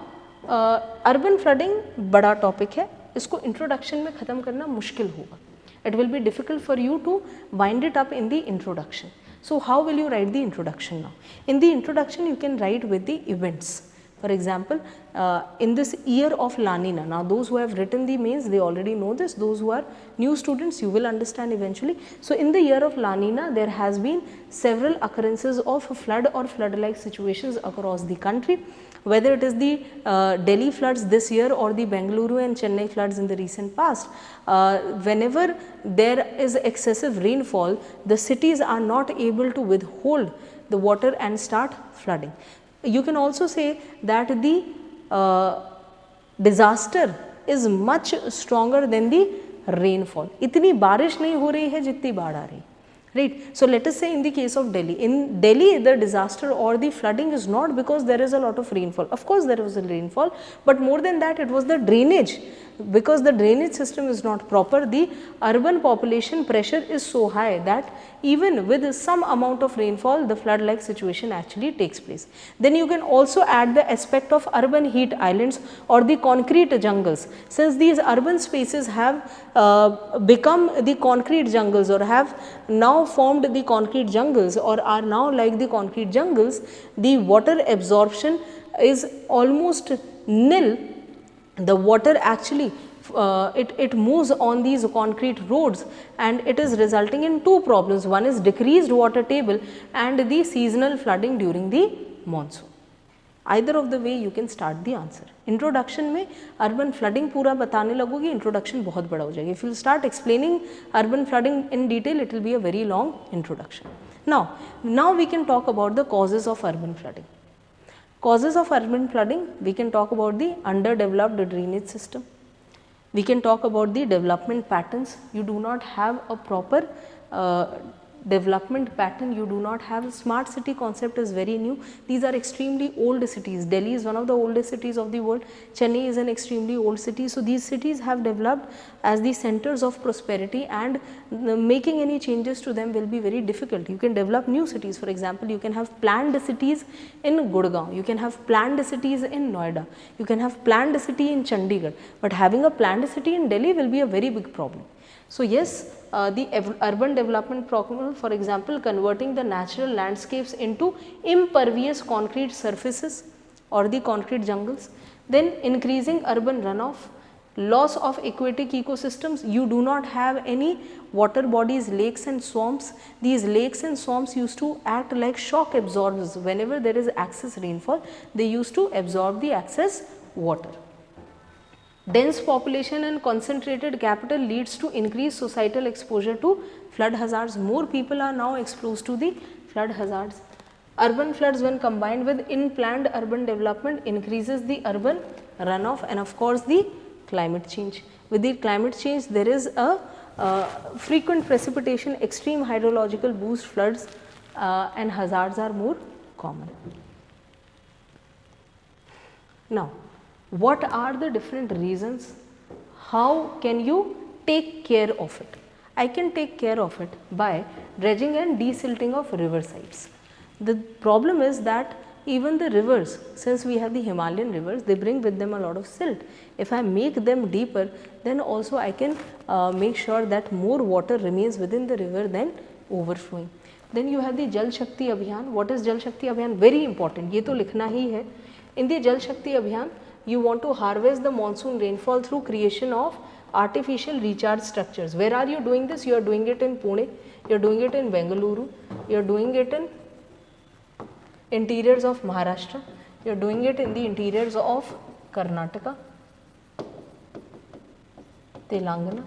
[SPEAKER 1] urban flooding बड़ा टॉपिक है, इसको इंट्रोडक्शन में ख़त्म करना मुश्किल होगा. It will be difficult for you to wind it up in the introduction. So, how will you write the introduction now? In the introduction, you can write with the events. For example, in this year of La Nina, now those who have written the mains, they already know this. Those who are new students, you will understand eventually. So, in the year of La Nina, there has been several occurrences of flood or flood-like situations across the country. Whether it is the Delhi floods this year or the Bengaluru and Chennai floods in the recent past, whenever there is excessive rainfall, the cities are not able to withhold the water and start flooding. You can also say that the disaster is much stronger than the rainfall. इतनी बारिश नहीं हो रही है जितनी बाढ़ आ रही. Right. So, let us say in the case of Delhi, in Delhi the disaster or the flooding is not because there is a lot of rainfall. Of course, there was a rainfall, but more than that it was the drainage. Because the drainage system is not proper, the urban population pressure is so high that even with some amount of rainfall, the flood like situation actually takes place. Then you can also add the aspect of urban heat islands or the concrete jungles. Since these urban spaces have become the concrete jungles or have now formed the concrete jungles or are now like the concrete jungles, the water absorption is almost nil. The water actually it moves on these concrete roads and it is resulting in 2 problems. One is decreased water table and the seasonal flooding during the monsoon. Either of the way you can start the answer. Introduction में urban flooding पूरा बताने लगोगे, introduction बहुत बड़ा हो जाएगा. If you start explaining urban flooding in detail, it will be a very long introduction. Now we can talk about the causes of urban flooding. Causes of urban flooding, we can talk about the underdeveloped drainage system. We can talk about the development patterns. You do not have a proper development pattern. You do not have smart city concept is very new. These are extremely old cities. Delhi is one of the oldest cities of the world. Chennai is an extremely old city. So these cities have developed as the centers of prosperity, and making any changes to them will be very difficult. You can develop new cities. For example, you can have planned cities in Gurgaon, you can have planned cities in Noida, you can have planned city in Chandigarh, but having a planned city in Delhi will be a very big problem. So yes, the urban development program, for example, converting the natural landscapes into impervious concrete surfaces or the concrete jungles, then increasing urban runoff, loss of aquatic ecosystems. You do not have any water bodies, lakes and swamps. These lakes and swamps used to act like shock absorbers. Whenever there is excess rainfall, they used to absorb the excess water. Dense population and concentrated capital leads to increased societal exposure to flood hazards. More people are now exposed to the flood hazards. Urban floods, when combined with unplanned urban development, increases the urban runoff, and of course the climate change. With the climate change, there is a frequent precipitation, extreme hydrological boost, floods and hazards are more common. Now, what are the different reasons? How can you take care of it? I can take care of it by dredging and desilting of river sites. The problem is that even the rivers, since we have the Himalayan rivers, they bring with them a lot of silt. If I make them deeper, then also I can make sure that more water remains within the river than overflowing. Then you have the Jal Shakti Abhiyan. What is Jal Shakti Abhiyan? Very important. ये तो लिखना ही है. In the Jal Shakti Abhiyan, you want to harvest the monsoon rainfall through creation of artificial recharge structures. Where are you doing this? You are doing it in Pune, you are doing it in Bengaluru, you are doing it in interiors of Maharashtra, you are doing it in the interiors of Karnataka, Telangana.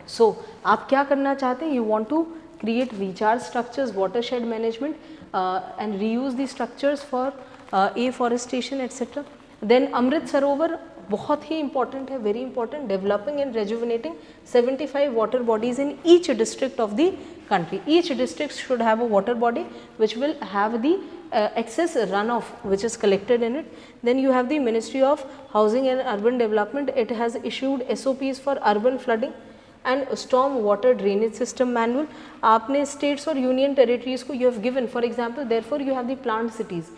[SPEAKER 1] So, आप क्या करना चाहते हैं? You want to create recharge structures, watershed management and reuse the structures for afforestation etc. Then Amrit Sarovar बहुत ही important है, very important, developing and rejuvenating 75 water bodies in each district of the country. Each district should have a water body which will have the excess runoff which is collected in it. Then you have the Ministry of Housing and Urban Development. It has issued SOPs for urban flooding and storm water drainage system manual. आपने states और union territories को you have given, for example, therefore you have the planned cities.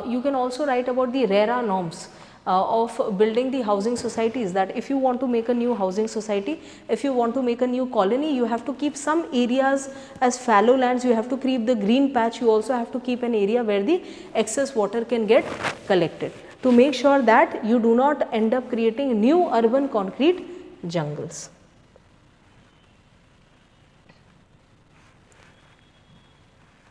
[SPEAKER 1] You can also write about the RERA norms of building the housing societies, that if you want to make a new housing society, if you want to make a new colony, you have to keep some areas as fallow lands, you have to keep the green patch, you also have to keep an area where the excess water can get collected, to make sure that you do not end up creating new urban concrete jungles.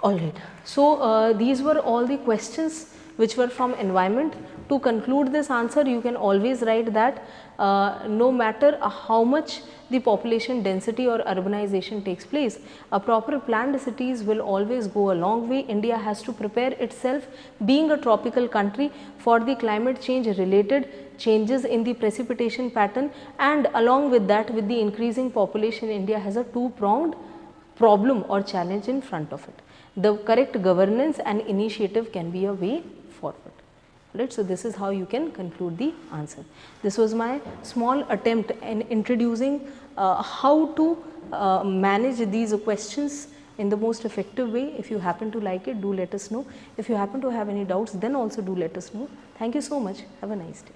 [SPEAKER 1] Alright, so these were all the questions which were from environment. To conclude this answer, you can always write that no matter how much the population density or urbanization takes place, a proper planned cities will always go a long way. India has to prepare itself, being a tropical country, for the climate change related changes in the precipitation pattern, and along with that, with the increasing population, India has a two-pronged problem or challenge in front of it. The correct governance and initiative can be a way forward. Right, so this is how you can conclude the answer. This was my small attempt in introducing how to manage these questions in the most effective way. If you happen to like it, do let us know. If you happen to have any doubts, then also do let us know. Thank you so much. Have a nice day.